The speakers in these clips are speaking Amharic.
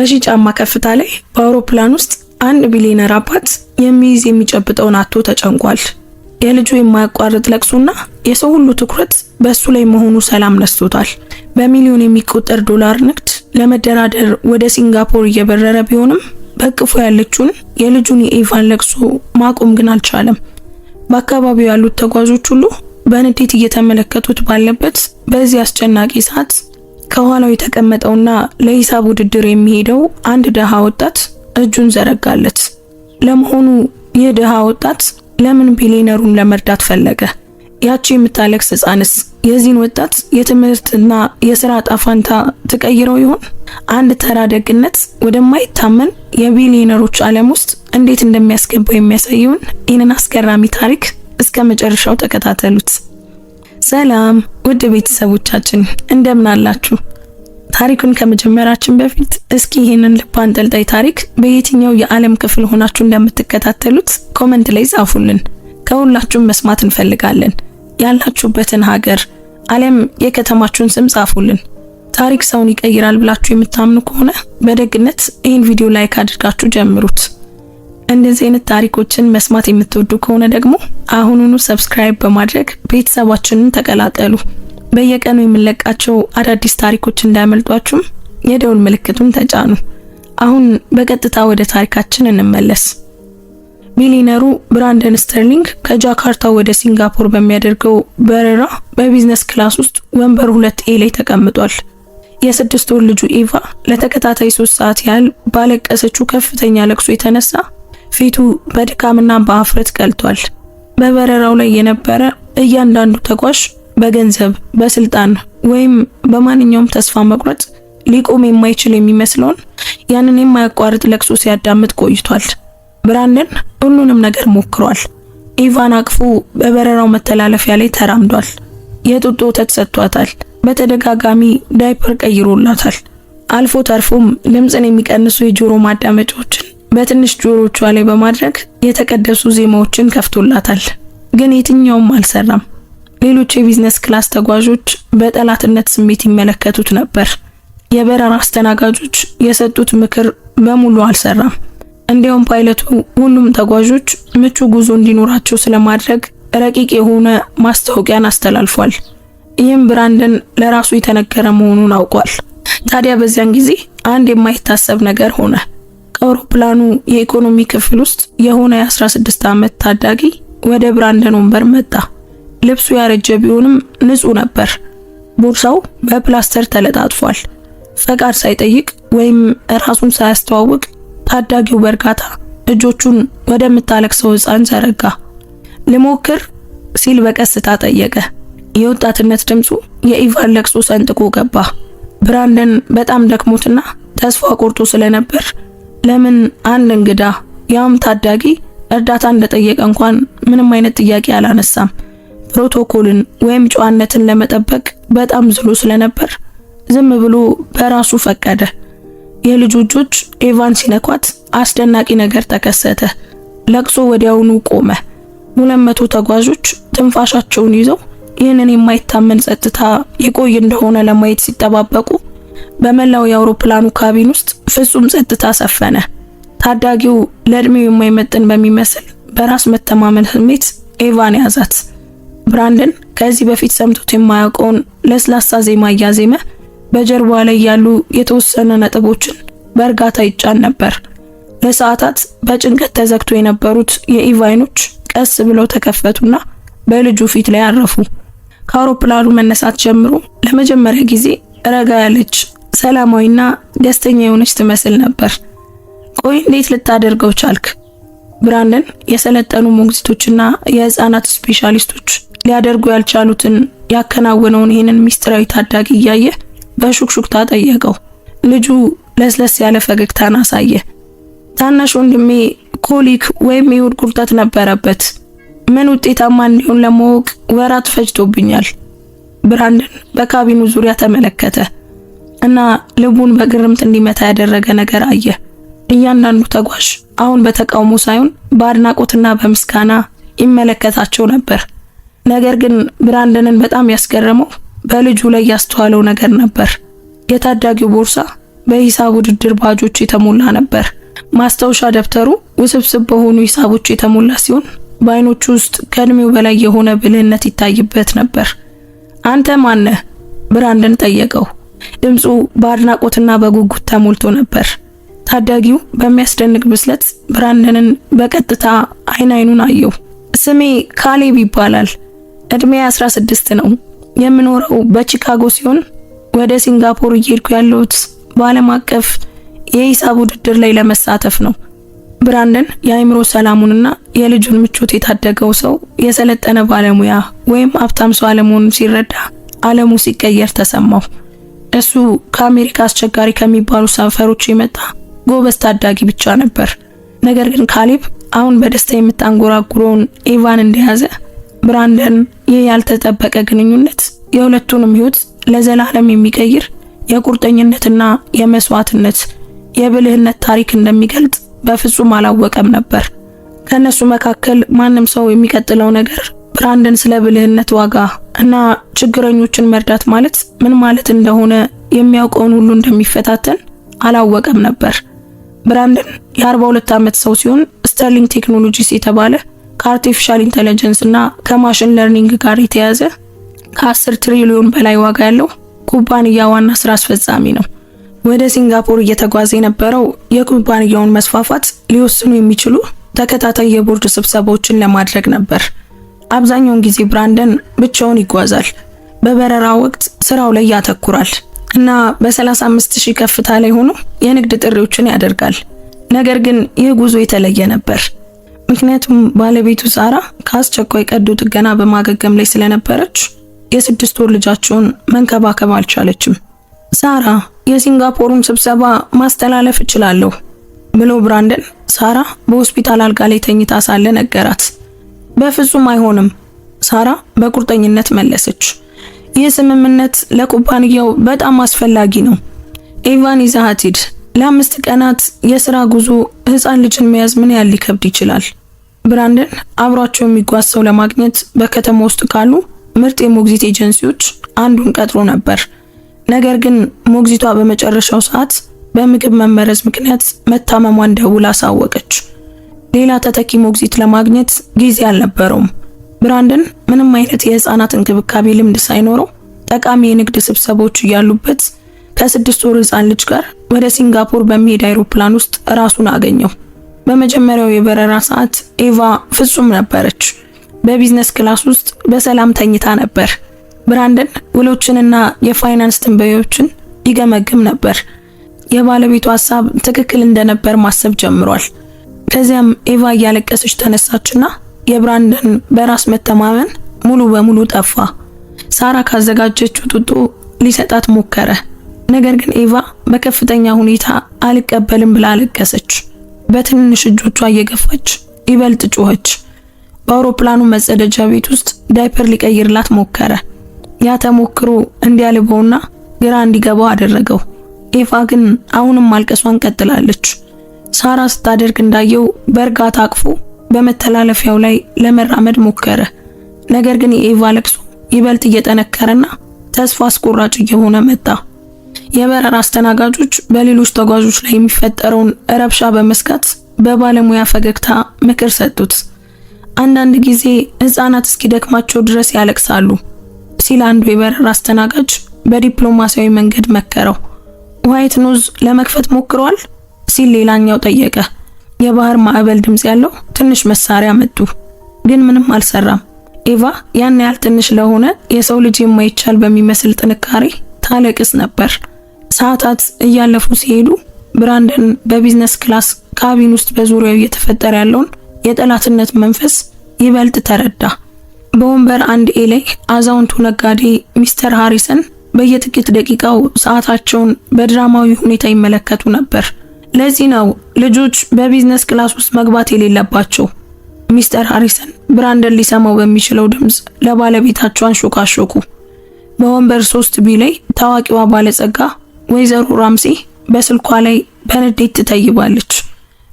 በሺህ ጫማ ከፍታ ላይ በአውሮፕላን ውስጥ አንድ ቢሊዮነር አባት የሚይዝ የሚጨብጠውን አጥቶ ተጨንቋል። የልጁ የማያቋርጥ ለቅሶና የሰው ሁሉ ትኩረት በሱ ላይ መሆኑ ሰላም ነስቶታል። በሚሊዮን የሚቆጠር ዶላር ንግድ ለመደራደር ወደ ሲንጋፖር እየበረረ ቢሆንም በቅፎ ያለችውን የልጁን የኢቫን ለቅሶ ማቆም ግን አልቻለም። በአካባቢው ያሉት ተጓዦች ሁሉ በንዴት እየተመለከቱት ባለበት በዚህ አስጨናቂ ሰዓት ከኋላው የተቀመጠውና ለሂሳብ ውድድር የሚሄደው አንድ ደሃ ወጣት እጁን ዘረጋለት። ለመሆኑ ይህ ደሃ ወጣት ለምን ቢሊዮነሩን ለመርዳት ፈለገ? ያቺ የምታለቅስ ሕፃንስ የዚህን ወጣት የትምህርትና የሥራ ጣፋንታ ትቀይረው ይሆን? አንድ ተራ ደግነት ወደማይታመን የቢሊዮነሮች ዓለም ውስጥ እንዴት እንደሚያስገባው የሚያሳየውን ይህንን አስገራሚ ታሪክ እስከ መጨረሻው ተከታተሉት። ሰላም ውድ ቤተሰቦቻችን እንደምን አላችሁ? ታሪኩን ከመጀመራችን በፊት እስኪ ይህንን ልብ አንጠልጣይ ታሪክ በየትኛው የዓለም ክፍል ሆናችሁ እንደምትከታተሉት ኮመንት ላይ ጻፉልን። ከሁላችሁም መስማት እንፈልጋለን። ያላችሁበትን ሀገር፣ ዓለም፣ የከተማችሁን ስም ጻፉልን። ታሪክ ሰውን ይቀይራል ብላችሁ የምታምኑ ከሆነ በደግነት ይህን ቪዲዮ ላይክ አድርጋችሁ ጀምሩት። እንደዚህ አይነት ታሪኮችን መስማት የምትወዱ ከሆነ ደግሞ አሁኑኑ ሰብስክራይብ በማድረግ ቤተሰባችንን ተቀላቀሉ። በየቀኑ የምንለቃቸው አዳዲስ ታሪኮች እንዳያመልጧችሁም የደውል ምልክቱን ተጫኑ። አሁን በቀጥታ ወደ ታሪካችን እንመለስ። ቢሊዮነሩ ብራንደን ስተርሊንግ ከጃካርታ ወደ ሲንጋፖር በሚያደርገው በረራ በቢዝነስ ክላስ ውስጥ ወንበር 2A ላይ ተቀምጧል። የ6 ወር ልጁ ኢቫ ለተከታታይ 3 ሰዓት ያህል ባለቀሰችው ከፍተኛ ለቅሶ የተነሳ ፊቱ በድካምና በአፍረት ቀልቷል። በበረራው ላይ የነበረ እያንዳንዱ ተጓዥ በገንዘብ፣ በስልጣን ወይም በማንኛውም ተስፋ መቁረጥ ሊቆም የማይችል የሚመስለውን ያንን የማያቋርጥ ለቅሶ ሲያዳምጥ ቆይቷል። ብራንደን ሁሉንም ነገር ሞክሯል። ኢቫን አቅፎ በበረራው መተላለፊያ ላይ ተራምዷል። የጡጦ ወተት ሰጥቷታል። በተደጋጋሚ ዳይፐር ቀይሮላታል። አልፎ ተርፎም ድምፅን የሚቀንሱ የጆሮ ማዳመጫዎችን በትንሽ ጆሮቿ ላይ በማድረግ የተቀደሱ ዜማዎችን ከፍቶላታል። ግን የትኛውም አልሰራም። ሌሎች የቢዝነስ ክላስ ተጓዦች በጠላትነት ስሜት ይመለከቱት ነበር። የበረራ አስተናጋጆች የሰጡት ምክር በሙሉ አልሰራም። እንዲያውም ፓይለቱ ሁሉም ተጓዦች ምቹ ጉዞ እንዲኖራቸው ስለማድረግ ረቂቅ የሆነ ማስታወቂያን አስተላልፏል። ይህም ብራንደን ለራሱ የተነገረ መሆኑን አውቋል። ታዲያ በዚያን ጊዜ አንድ የማይታሰብ ነገር ሆነ። ከአውሮፕላኑ የኢኮኖሚ ክፍል ውስጥ የሆነ የ16 ዓመት ታዳጊ ወደ ብራንደን ወንበር መጣ። ልብሱ ያረጀ ቢሆንም ንጹህ ነበር። ቦርሳው በፕላስተር ተለጣጥፏል። ፈቃድ ሳይጠይቅ ወይም ራሱን ሳያስተዋውቅ ታዳጊው በእርጋታ እጆቹን ወደምታለቅሰው ሕፃን ዘረጋ። ልሞክር ሲል በቀስታ ጠየቀ። የወጣትነት ድምፁ የኢቫን ለቅሶ ሰንጥቆ ገባ። ብራንደን በጣም ደክሞትና ተስፋ ቆርጦ ስለነበር ለምን አንድ እንግዳ ያም ታዳጊ እርዳታ እንደጠየቀ እንኳን ምንም አይነት ጥያቄ አላነሳም። ፕሮቶኮልን ወይም ጨዋነትን ለመጠበቅ በጣም ዝሎ ስለነበር ዝም ብሎ በራሱ ፈቀደ። የልጁ እጆች ኢቫን ሲነኳት አስደናቂ ነገር ተከሰተ። ለቅሶ ወዲያውኑ ቆመ። 200 ተጓዦች ትንፋሻቸውን ይዘው ይህንን የማይታመን ጸጥታ ይቆይ እንደሆነ ለማየት ሲጠባበቁ በመላው የአውሮፕላኑ ካቢን ውስጥ ፍጹም ጸጥታ ሰፈነ። ታዳጊው ለእድሜው የማይመጥን በሚመስል በራስ መተማመን ስሜት ኢቫን ያዛት። ብራንደን ከዚህ በፊት ሰምቶት የማያውቀውን ለስላሳ ዜማ እያዜመ በጀርባዋ ላይ ያሉ የተወሰነ ነጥቦችን በእርጋታ ይጫን ነበር። ለሰዓታት በጭንቀት ተዘግቶ የነበሩት የኢቫ አይኖች ቀስ ብለው ተከፈቱና በልጁ ፊት ላይ አረፉ። ከአውሮፕላኑ መነሳት ጀምሮ ለመጀመሪያ ጊዜ ረጋ ያለች፣ ሰላማዊና ደስተኛ የሆነች ትመስል ነበር። ቆይ እንዴት ልታደርገው ቻልክ? ብራንደን የሰለጠኑ ሞግዚቶችና የህፃናት ስፔሻሊስቶች ሊያደርጉ ያልቻሉትን ያከናወነውን ይህንን ሚስጥራዊ ታዳጊ እያየ በሹክሹክታ ጠየቀው። ልጁ ለስለስ ያለ ፈገግታን አሳየ። ታናሽ ወንድሜ ኮሊክ ወይም የሆድ ቁርጠት ነበረበት። ምን ውጤታማ እንዲሆን ለማወቅ ወራት ፈጅቶብኛል። ብራንደን በካቢኑ ዙሪያ ተመለከተ እና ልቡን በግርምት እንዲመታ ያደረገ ነገር አየ። እያንዳንዱ ተጓዥ አሁን በተቃውሞ ሳይሆን በአድናቆትና በምስጋና ይመለከታቸው ነበር። ነገር ግን ብራንደንን በጣም ያስገረመው በልጁ ላይ ያስተዋለው ነገር ነበር። የታዳጊው ቦርሳ በሂሳብ ውድድር ባጆች የተሞላ ነበር። ማስታወሻ ደብተሩ ውስብስብ በሆኑ ሂሳቦች የተሞላ ሲሆን በአይኖቹ ውስጥ ከእድሜው በላይ የሆነ ብልህነት ይታይበት ነበር። አንተ ማነህ? ብራንደን ጠየቀው። ድምፁ በአድናቆትና በጉጉት ተሞልቶ ነበር። ታዳጊው በሚያስደንቅ ብስለት ብራንደንን በቀጥታ አይኑን አየው። ስሜ ካሌብ ይባላል። እድሜ 16 ነው። የምኖረው በቺካጎ ሲሆን ወደ ሲንጋፖር እየሄድኩ ያለሁት በዓለም አቀፍ የሂሳብ ውድድር ላይ ለመሳተፍ ነው። ብራንደን የአእምሮ ሰላሙንና የልጁን ምቾት የታደገው ሰው የሰለጠነ ባለሙያ ወይም ሀብታም ሰው አለመሆኑን ሲረዳ ዓለሙ ሲቀየር ተሰማው። እሱ ከአሜሪካ አስቸጋሪ ከሚባሉ ሰፈሮች የመጣ ጎበዝ ታዳጊ ብቻ ነበር። ነገር ግን ካሌብ አሁን በደስታ የምታንጎራጉረውን ኤቫን እንደያዘ ብራንደን ይህ ያልተጠበቀ ግንኙነት የሁለቱንም ሕይወት ለዘላለም የሚቀይር የቁርጠኝነትና የመስዋዕትነት የብልህነት ታሪክ እንደሚገልጥ በፍጹም አላወቀም ነበር። ከነሱ መካከል ማንም ሰው የሚቀጥለው ነገር ብራንደን ስለ ብልህነት ዋጋ እና ችግረኞችን መርዳት ማለት ምን ማለት እንደሆነ የሚያውቀውን ሁሉ እንደሚፈታተን አላወቀም ነበር። ብራንደን የ42 ዓመት ሰው ሲሆን ስተርሊንግ ቴክኖሎጂስ የተባለ ከአርቲፊሻል ኢንተለጀንስ እና ከማሽን ለርኒንግ ጋር የተያዘ ከ10 ትሪሊዮን በላይ ዋጋ ያለው ኩባንያ ዋና ስራ አስፈጻሚ ነው። ወደ ሲንጋፖር እየተጓዘ የነበረው የኩባንያውን መስፋፋት ሊወስኑ የሚችሉ ተከታታይ የቦርድ ስብሰባዎችን ለማድረግ ነበር። አብዛኛውን ጊዜ ብራንደን ብቻውን ይጓዛል። በበረራ ወቅት ስራው ላይ ያተኩራል እና በ35,000 ከፍታ ላይ ሆኖ የንግድ ጥሪዎችን ያደርጋል። ነገር ግን ይህ ጉዞ የተለየ ነበር። ምክንያቱም ባለቤቱ ሳራ ከአስቸኳይ ቀዶ ጥገና በማገገም ላይ ስለነበረች የ6 ወር ልጃቸውን መንከባከብ አልቻለችም። ሳራ የሲንጋፖሩን ስብሰባ ማስተላለፍ እችላለሁ ብሎ ብራንደን ሳራ በሆስፒታል አልጋ ላይ ተኝታ ሳለ ነገራት። በፍጹም አይሆንም፣ ሳራ በቁርጠኝነት መለሰች። ይህ ስምምነት ለኩባንያው በጣም አስፈላጊ ነው። ኤቫን ይዘሃት ሂድ። ለ5 ቀናት የሥራ ጉዞ ህፃን ልጅን መያዝ ምን ያህል ሊከብድ ይችላል? ብራንደን አብሯቸው የሚጓዝ ሰው ለማግኘት በከተማ ውስጥ ካሉ ምርጥ የሞግዚት ኤጀንሲዎች አንዱን ቀጥሮ ነበር። ነገር ግን ሞግዚቷ በመጨረሻው ሰዓት በምግብ መመረዝ ምክንያት መታመሟን ደውላ አሳወቀች። ሌላ ተተኪ ሞግዚት ለማግኘት ጊዜ አልነበረውም። ብራንደን ምንም አይነት የህፃናት እንክብካቤ ልምድ ሳይኖረው ጠቃሚ የንግድ ስብሰባዎች እያሉበት ከ6 ወር ህፃን ልጅ ጋር ወደ ሲንጋፖር በሚሄድ አይሮፕላን ውስጥ ራሱን አገኘው። በመጀመሪያው የበረራ ሰዓት ኤቫ ፍጹም ነበረች። በቢዝነስ ክላስ ውስጥ በሰላም ተኝታ ነበር። ብራንደን ውሎችንና የፋይናንስ ትንበያዎችን ይገመግም ነበር። የባለቤቱ ሐሳብ ትክክል እንደነበር ማሰብ ጀምሯል። ከዚያም ኤቫ እያለቀሰች ተነሳችና የብራንደን በራስ መተማመን ሙሉ በሙሉ ጠፋ። ሳራ ካዘጋጀችው ጡጦ ሊሰጣት ሞከረ። ነገር ግን ኤቫ በከፍተኛ ሁኔታ አልቀበልም ብላ አለቀሰች። በትንንሽ እጆቿ እየገፋች ይበልጥ ጮኸች። በአውሮፕላኑ መጸደጃ ቤት ውስጥ ዳይፐር ሊቀይርላት ሞከረ። ያ ተሞክሮ እንዲያልበውና ግራ እንዲገባው አደረገው። ኤቫ ግን አሁንም ማልቀሷን ቀጥላለች። ሳራ ስታደርግ እንዳየው በእርጋታ አቅፎ በመተላለፊያው ላይ ለመራመድ ሞከረ። ነገር ግን የኤቫ ለቅሶ ይበልጥ እየጠነከረና ተስፋ አስቆራጭ እየሆነ መጣ። የበረራ አስተናጋጆች በሌሎች ተጓዦች ላይ የሚፈጠረውን ረብሻ በመስጋት በባለሙያ ፈገግታ ምክር ሰጡት። አንዳንድ ጊዜ ህፃናት እስኪደክማቸው ድረስ ያለቅሳሉ ሲል አንዱ የበረራ አስተናጋጅ በዲፕሎማሲያዊ መንገድ መከረው። ዋይት ኖዝ ለመክፈት ሞክሯል ሲል ሌላኛው ጠየቀ። የባህር ማዕበል ድምጽ ያለው ትንሽ መሳሪያ መጡ፣ ግን ምንም አልሰራም። ኤቫ ያን ያህል ትንሽ ለሆነ የሰው ልጅ የማይቻል በሚመስል ጥንካሬ ታለቅስ ነበር። ሰዓታት እያለፉ ሲሄዱ ብራንደን በቢዝነስ ክላስ ካቢን ውስጥ በዙሪያው እየተፈጠረ ያለውን የጠላትነት መንፈስ ይበልጥ ተረዳ። በወንበር 1 ኤ ላይ አዛውንቱ ነጋዴ ሚስተር ሃሪሰን በየጥቂት ደቂቃው ሰዓታቸውን በድራማዊ ሁኔታ ይመለከቱ ነበር። ለዚህ ነው ልጆች በቢዝነስ ክላስ ውስጥ መግባት የሌለባቸው። ሚስተር ሃሪሰን ብራንደን ሊሰማው በሚችለው ድምጽ ለባለቤታቸው አንሾካሾኩ። በወንበር 3 ቢ ላይ ታዋቂዋ ባለጸጋ ወይዘሮ ራምሴ በስልኳ ላይ በንዴት ትተይባለች።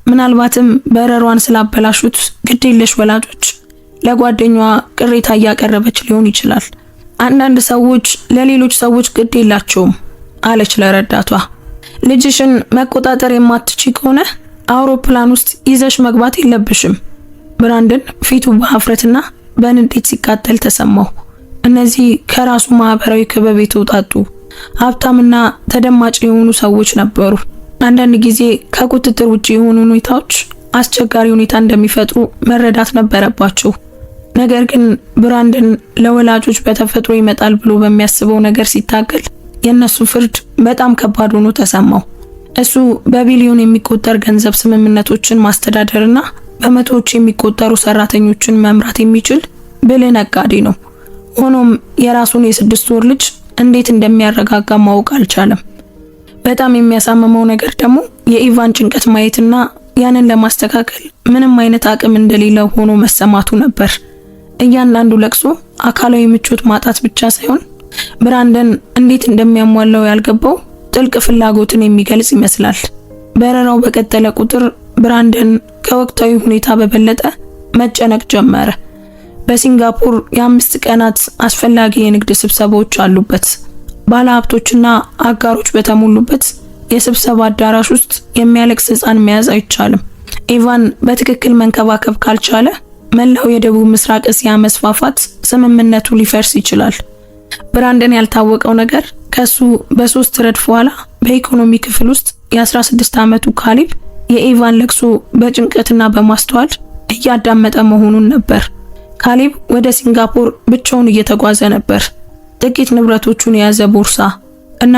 ምናልባትም በረሯን ስላበላሹት ግዴለሽ ወላጆች ለጓደኛዋ ቅሬታ እያቀረበች ሊሆን ይችላል። አንዳንድ ሰዎች ለሌሎች ሰዎች ግድ የላቸውም አለች ለረዳቷ። ልጅሽን መቆጣጠር የማትችይ ከሆነ አውሮፕላን ውስጥ ይዘሽ መግባት የለብሽም። ብራንደን ፊቱ በሀፍረትና በንዴት ሲቃጠል ተሰማው። እነዚህ ከራሱ ማህበራዊ ክበብ የተውጣጡ ሀብታምና ተደማጭ የሆኑ ሰዎች ነበሩ። አንዳንድ ጊዜ ከቁጥጥር ውጪ የሆኑ ሁኔታዎች አስቸጋሪ ሁኔታ እንደሚፈጥሩ መረዳት ነበረባቸው። ነገር ግን ብራንደን ለወላጆች በተፈጥሮ ይመጣል ብሎ በሚያስበው ነገር ሲታገል የነሱ ፍርድ በጣም ከባድ ሆኖ ተሰማው። እሱ በቢሊዮን የሚቆጠር ገንዘብ ስምምነቶችን ማስተዳደርና በመቶዎች የሚቆጠሩ ሰራተኞችን መምራት የሚችል ብልህ ነጋዴ ነው። ሆኖም የራሱን የ6 ወር ልጅ እንዴት እንደሚያረጋጋ ማወቅ አልቻለም። በጣም የሚያሳምመው ነገር ደግሞ የኢቫን ጭንቀት ማየትና ያንን ለማስተካከል ምንም አይነት አቅም እንደሌለው ሆኖ መሰማቱ ነበር። እያንዳንዱ ለቅሶ አካላዊ ምቾት ማጣት ብቻ ሳይሆን ብራንደን እንዴት እንደሚያሟላው ያልገባው ጥልቅ ፍላጎትን የሚገልጽ ይመስላል። በረራው በቀጠለ ቁጥር ብራንደን ከወቅታዊ ሁኔታ በበለጠ መጨነቅ ጀመረ። በሲንጋፖር የ5 ቀናት አስፈላጊ የንግድ ስብሰባዎች አሉበት። ባለሀብቶችና አጋሮች በተሞሉበት የስብሰባ አዳራሽ ውስጥ የሚያለቅስ ሕፃን መያዝ አይቻልም። ኢቫን በትክክል መንከባከብ ካልቻለ መላው የደቡብ ምስራቅ እስያ መስፋፋት ስምምነቱ ሊፈርስ ይችላል። ብራንደን ያልታወቀው ነገር ከሱ በ3 ረድፍ ኋላ በኢኮኖሚ ክፍል ውስጥ የ16 ዓመቱ ካሊብ የኢቫን ለቅሶ በጭንቀትና በማስተዋል እያዳመጠ መሆኑን ነበር። ካሊብ ወደ ሲንጋፖር ብቻውን እየተጓዘ ነበር። ጥቂት ንብረቶቹን የያዘ ቦርሳ እና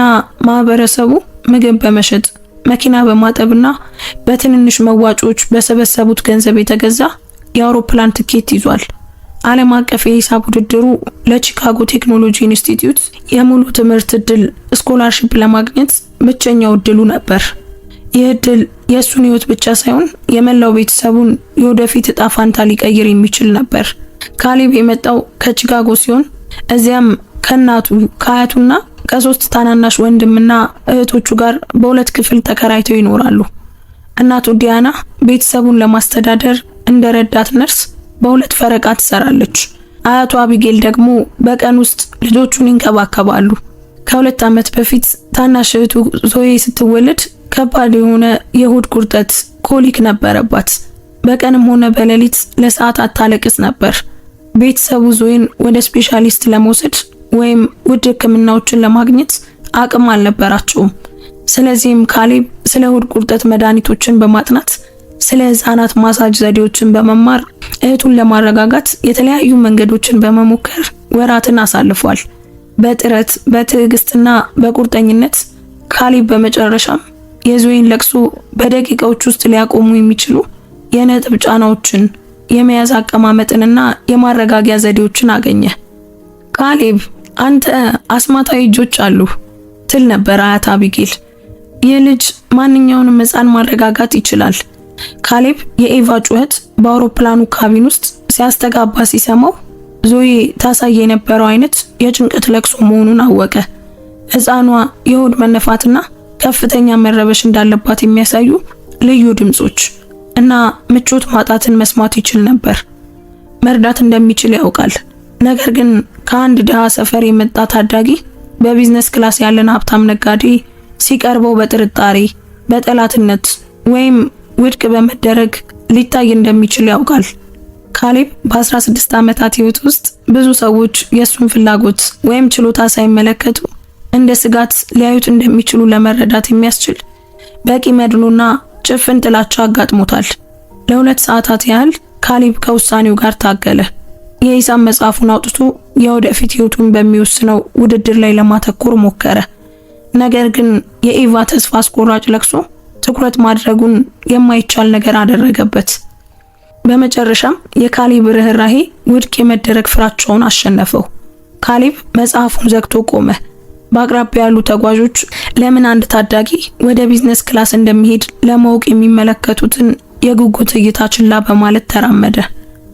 ማህበረሰቡ ምግብ በመሸጥ መኪና በማጠብና በትንንሽ መዋጮች በሰበሰቡት ገንዘብ የተገዛ የአውሮፕላን ትኬት ይዟል። ዓለም አቀፍ የሂሳብ ውድድሩ ለቺካጎ ቴክኖሎጂ ኢንስቲትዩት የሙሉ ትምህርት እድል ስኮላርሺፕ ለማግኘት ብቸኛው እድሉ ነበር። ይህ እድል የእሱን ህይወት ብቻ ሳይሆን የመላው ቤተሰቡን የወደፊት እጣ ፋንታ ሊቀይር የሚችል ነበር። ካሊብ የመጣው ከቺካጎ ሲሆን እዚያም ከእናቱ ከአያቱና ከ3 ታናናሽ ወንድምና እህቶቹ ጋር በ2 ክፍል ተከራይተው ይኖራሉ። እናቱ ዲያና ቤተሰቡን ለማስተዳደር እንደ ረዳት ነርስ በ2 ፈረቃ ትሰራለች። አያቱ አቢጌል ደግሞ በቀን ውስጥ ልጆቹን ይንከባከባሉ። ከ2 ዓመት በፊት ታናሽ እህቱ ዞዬ ስትወለድ ከባድ የሆነ የሆድ ቁርጠት ኮሊክ ነበረባት። በቀንም ሆነ በሌሊት ለሰዓታት ታለቅስ ነበር። ቤተሰቡ ዞዬን ወደ ስፔሻሊስት ለመውሰድ ወይም ውድ ሕክምናዎችን ለማግኘት አቅም አልነበራቸውም። ስለዚህም ካሊብ ስለ ሆድ ቁርጠት መድኃኒቶችን በማጥናት ስለ ህፃናት ማሳጅ ዘዴዎችን በመማር እህቱን ለማረጋጋት የተለያዩ መንገዶችን በመሞከር ወራትን አሳልፏል። በጥረት በትዕግስትና በቁርጠኝነት ካሊብ በመጨረሻም የዞዬን ለቅሶ በደቂቃዎች ውስጥ ሊያቆሙ የሚችሉ የነጥብ ጫናዎችን፣ የመያዝ አቀማመጥንና የማረጋጊያ ዘዴዎችን አገኘ። ካሊብ አንተ አስማታዊ እጆች አሉ ትል ነበር አያት አቢጌል። ይህ ልጅ ማንኛውንም ህፃን ማረጋጋት ይችላል። ካሊብ የኢቫ ጩኸት በአውሮፕላኑ ካቢን ውስጥ ሲያስተጋባ ሲሰማው ዞዬ ታሳየ የነበረው አይነት የጭንቀት ለቅሶ መሆኑን አወቀ። ህፃኗ የሆድ መነፋትና ከፍተኛ መረበሽ እንዳለባት የሚያሳዩ ልዩ ድምጾች እና ምቾት ማጣትን መስማት ይችል ነበር። መርዳት እንደሚችል ያውቃል። ነገር ግን ከአንድ ድሃ ሰፈር የመጣ ታዳጊ በቢዝነስ ክላስ ያለን ሀብታም ነጋዴ ሲቀርበው በጥርጣሬ በጠላትነት ወይም ውድቅ በመደረግ ሊታይ እንደሚችል ያውቃል። ካሊብ በ16 ዓመታት ህይወት ውስጥ ብዙ ሰዎች የሱን ፍላጎት ወይም ችሎታ ሳይመለከቱ እንደ ስጋት ሊያዩት እንደሚችሉ ለመረዳት የሚያስችል በቂ መድሎና ጭፍን ጥላቻ አጋጥሞታል። ለ2 ሰዓታት ያህል ካሊብ ከውሳኔው ጋር ታገለ። የሂሳብ መጽሐፉን አውጥቶ የወደፊት ህይወቱን በሚወስነው ውድድር ላይ ለማተኮር ሞከረ። ነገር ግን የኢቫ ተስፋ አስቆራጭ ለቅሶ ትኩረት ማድረጉን የማይቻል ነገር አደረገበት። በመጨረሻም የካሊብ ርህራሄ ውድቅ የመደረግ ፍራቻውን አሸነፈው። ካሊብ መጽሐፉን ዘግቶ ቆመ። በአቅራቢያ ያሉ ተጓዦች ለምን አንድ ታዳጊ ወደ ቢዝነስ ክላስ እንደሚሄድ ለማወቅ የሚመለከቱትን የጉጉት እይታ ችላ በማለት ተራመደ።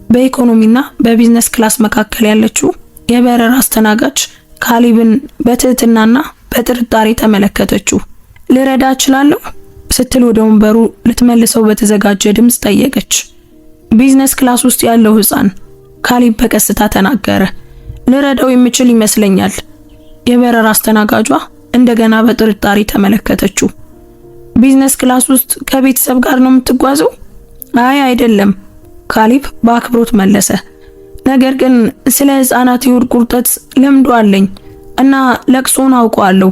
በኢኮኖሚና በቢዝነስ ክላስ መካከል ያለችው የበረራ አስተናጋጅ ካሊብን በትህትናና በጥርጣሬ ተመለከተችው። ልረዳ እችላለሁ ስትል ወደ ወንበሩ ልትመልሰው በተዘጋጀ ድምጽ ጠየቀች። ቢዝነስ ክላስ ውስጥ ያለው ህፃን ካሊብ በቀስታ ተናገረ። ልረዳው የምችል ይመስለኛል። የበረራ አስተናጋጇ እንደገና በጥርጣሬ ተመለከተችው። ቢዝነስ ክላስ ውስጥ ከቤተሰብ ጋር ነው የምትጓዘው? አይ አይደለም፣ ካሌብ በአክብሮት መለሰ። ነገር ግን ስለ ህፃናት የሆድ ቁርጠት ልምዱ አለኝ እና ለቅሶን አውቀዋለሁ።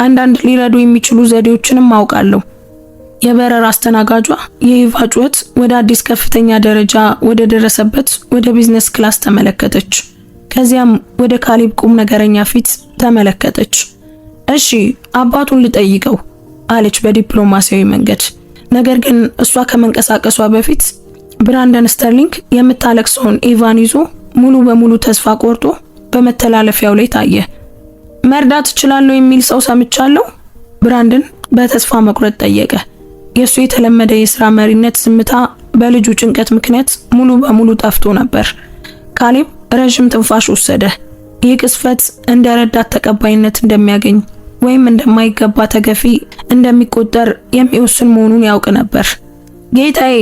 አንዳንድ ሊረዱ የሚችሉ ዘዴዎችንም አውቃለሁ። የበረራ አስተናጋጇ የኢቫ ጩኸት ወደ አዲስ ከፍተኛ ደረጃ ወደ ደረሰበት ወደ ቢዝነስ ክላስ ተመለከተች። ከዚያም ወደ ካሌብ ቁም ነገረኛ ፊት ተመለከተች። እሺ አባቱን ልጠይቀው አለች በዲፕሎማሲያዊ መንገድ። ነገር ግን እሷ ከመንቀሳቀሷ በፊት ብራንደን ስተርሊንግ የምታለቅሰውን ኢቫን ይዞ ሙሉ በሙሉ ተስፋ ቆርጦ በመተላለፊያው ላይ ታየ። መርዳት እችላለሁ የሚል ሰው ሰምቻለሁ? ብራንደን በተስፋ መቁረጥ ጠየቀ። የሱ የተለመደ የሥራ መሪነት ዝምታ በልጁ ጭንቀት ምክንያት ሙሉ በሙሉ ጠፍቶ ነበር። ካሌብ ረጅም ትንፋሽ ወሰደ። ይህ ቅስፈት እንደ ረዳት ተቀባይነት እንደሚያገኝ ወይም እንደማይገባ ተገፊ እንደሚቆጠር የሚወስን መሆኑን ያውቅ ነበር። ጌታዬ፣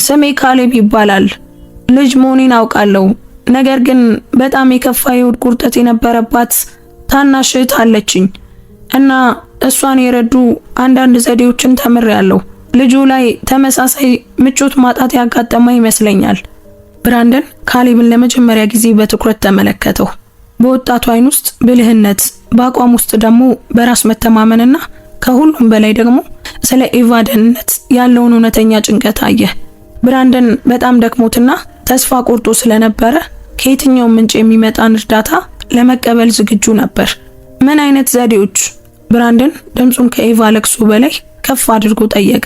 ስሜ ካሌብ ይባላል። ልጅ መሆኔን አውቃለሁ። ነገር ግን በጣም የከፋ የሆድ ቁርጠት የነበረባት ታናሽ እህት አለችኝ እና እሷን የረዱ አንዳንድ ዘዴዎችን ተምሬያለሁ። ልጁ ላይ ተመሳሳይ ምቾት ማጣት ያጋጠመ ይመስለኛል። ብራንደን ካሌብን ለመጀመሪያ ጊዜ በትኩረት ተመለከተው። በወጣቱ አይን ውስጥ ብልህነት፣ በአቋም ውስጥ ደግሞ በራስ መተማመንና ከሁሉም በላይ ደግሞ ስለ ኢቫ ደህንነት ያለውን እውነተኛ ጭንቀት አየ። ብራንደን በጣም ደክሞትና ተስፋ ቆርጦ ስለነበረ ከየትኛው ምንጭ የሚመጣን እርዳታ ለመቀበል ዝግጁ ነበር። ምን አይነት ዘዴዎች? ብራንደን ድምፁን ከኢቫ ለቅሶ በላይ ከፍ አድርጎ ጠየቀ።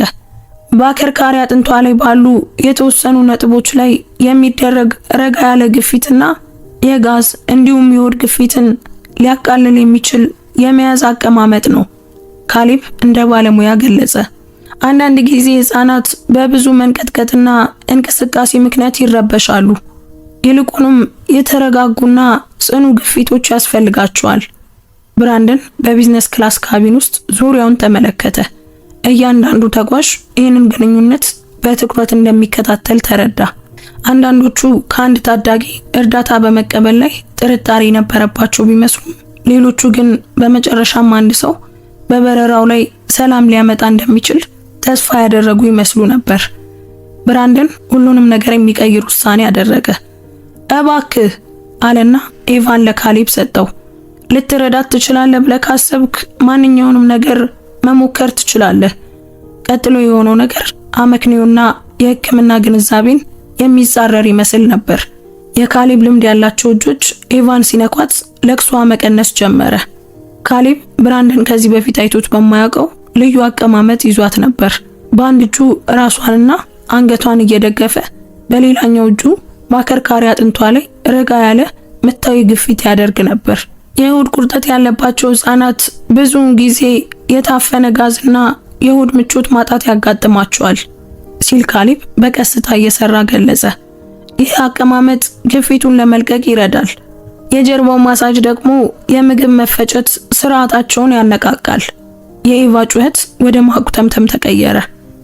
በአከርካሪ አጥንቷ ላይ ባሉ የተወሰኑ ነጥቦች ላይ የሚደረግ ረጋ ያለ ግፊትና የጋዝ እንዲሁም የሆድ ግፊትን ሊያቃልል የሚችል የመያዝ አቀማመጥ ነው፣ ካሌብ እንደ ባለሙያ ገለጸ። አንዳንድ ጊዜ ህፃናት በብዙ መንቀጥቀጥና እንቅስቃሴ ምክንያት ይረበሻሉ። ይልቁንም የተረጋጉና ጽኑ ግፊቶች ያስፈልጋቸዋል። ብራንደን በቢዝነስ ክላስ ካቢን ውስጥ ዙሪያውን ተመለከተ። እያንዳንዱ ተጓዥ ይህንን ግንኙነት በትኩረት እንደሚከታተል ተረዳ። አንዳንዶቹ ከአንድ ታዳጊ እርዳታ በመቀበል ላይ ጥርጣሬ የነበረባቸው ቢመስሉም፣ ሌሎቹ ግን በመጨረሻም አንድ ሰው በበረራው ላይ ሰላም ሊያመጣ እንደሚችል ተስፋ ያደረጉ ይመስሉ ነበር። ብራንደን ሁሉንም ነገር የሚቀይር ውሳኔ አደረገ። እባክህ አለና ኢቫን ለካሌብ ሰጠው። ልትረዳት ትችላለህ ብለህ ካሰብክ ማንኛውንም ነገር መሞከር ትችላለህ። ቀጥሎ የሆነው ነገር አመክንዮና የሕክምና ግንዛቤን የሚጻረር ይመስል ነበር። የካሌብ ልምድ ያላቸው እጆች ኢቫን ሲነኳት ለቅሷ መቀነስ ጀመረ። ካሌብ ብራንደን ከዚህ በፊት አይቶት በማያውቀው ልዩ አቀማመጥ ይዟት ነበር። በአንድ እጁ ራሷንና አንገቷን እየደገፈ በሌላኛው እጁ ማከርካሪ አጥንቷ ላይ ረጋ ያለ ምታዊ ግፊት ያደርግ ነበር። የሆድ ቁርጠት ያለባቸው ህፃናት ብዙውን ጊዜ የታፈነ ጋዝና የሆድ ምቾት ማጣት ያጋጥማቸዋል ሲል ካሌብ በቀስታ እየሰራ ገለጸ። ይህ አቀማመጥ ግፊቱን ለመልቀቅ ይረዳል። የጀርባው ማሳጅ ደግሞ የምግብ መፈጨት ስርዓታቸውን ያነቃቃል። የኢቫ ጩኸት ወደ ማቁተምተም ተቀየረ።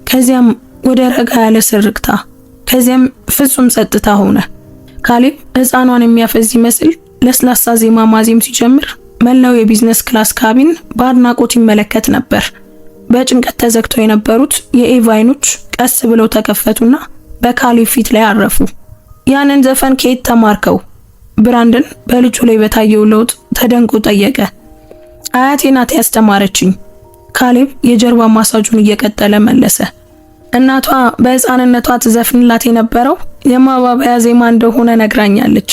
ከዚያም ወደ ረጋ ያለ ስርቅታ፣ ከዚያም ፍጹም ጸጥታ ሆነ። ካሌብ ህፃኗን የሚያፈዝ ይመስል ለስላሳ ዜማ ማዜም ሲጀምር መላው የቢዝነስ ክላስ ካቢን በአድናቆት ይመለከት ነበር። በጭንቀት ተዘግተው የነበሩት የኢቫ አይኖች ቀስ ብለው ተከፈቱና በካሌብ ፊት ላይ አረፉ። ያንን ዘፈን ከየት ተማርከው? ብራንደን በልጁ ላይ በታየው ለውጥ ተደንቆ ጠየቀ። አያቴ ናት ያስተማረችኝ። ካሌብ የጀርባ ማሳጁን እየቀጠለ መለሰ። እናቷ በህፃንነቷ ትዘፍንላት የነበረው የማባበያ ዜማ እንደሆነ ነግራኛለች።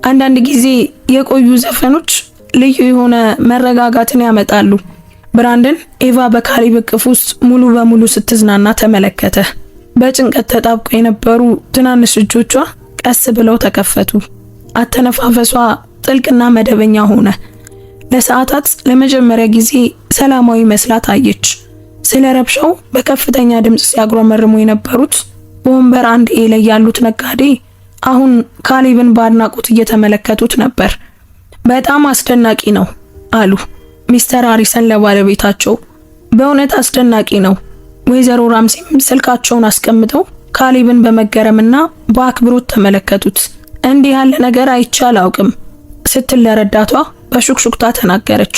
አንዳንድ ጊዜ የቆዩ ዘፈኖች ልዩ የሆነ መረጋጋትን ያመጣሉ። ብራንደን ኢቫ በካሌብ እቅፍ ውስጥ ሙሉ በሙሉ ስትዝናና ተመለከተ። በጭንቀት ተጣብቀው የነበሩ ትናንሽ እጆቿ ቀስ ብለው ተከፈቱ። አተነፋፈሷ ጥልቅና መደበኛ ሆነ። ለሰዓታት ለመጀመሪያ ጊዜ ሰላማዊ መስላ ታየች። ስለ ረብሻው በከፍተኛ ድምጽ ሲያጉረመርሙ የነበሩት በወንበር አንድ ኤ ላይ ያሉት ነጋዴ አሁን ካሌብን በአድናቆት እየተመለከቱት ነበር። በጣም አስደናቂ ነው አሉ ሚስተር ሃሪሰን ለባለቤታቸው። በእውነት አስደናቂ ነው። ወይዘሮ ራምሲም ስልካቸውን አስቀምጠው ካሌብን በመገረምና በአክብሮት ተመለከቱት። እንዲህ ያለ ነገር አይቻል አውቅም ስትል ለረዳቷ በሹክሹክታ ተናገረች።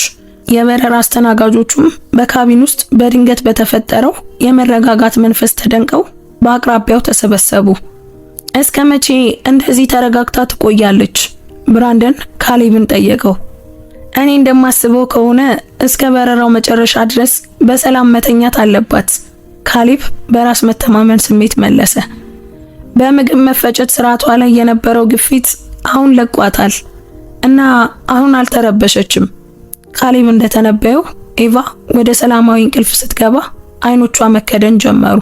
የበረራ አስተናጋጆቹም በካቢን ውስጥ በድንገት በተፈጠረው የመረጋጋት መንፈስ ተደንቀው በአቅራቢያው ተሰበሰቡ። እስከ መቼ እንደዚህ ተረጋግታ ትቆያለች? ብራንደን ካሌብን ጠየቀው። እኔ እንደማስበው ከሆነ እስከ በረራው መጨረሻ ድረስ በሰላም መተኛት አለባት። ካሌብ በራስ መተማመን ስሜት መለሰ። በምግብ መፈጨት ስርዓቷ ላይ የነበረው ግፊት አሁን ለቋታል እና አሁን አልተረበሸችም። ካሌብ እንደተነበየው ኤቫ ወደ ሰላማዊ እንቅልፍ ስትገባ አይኖቿ መከደን ጀመሩ።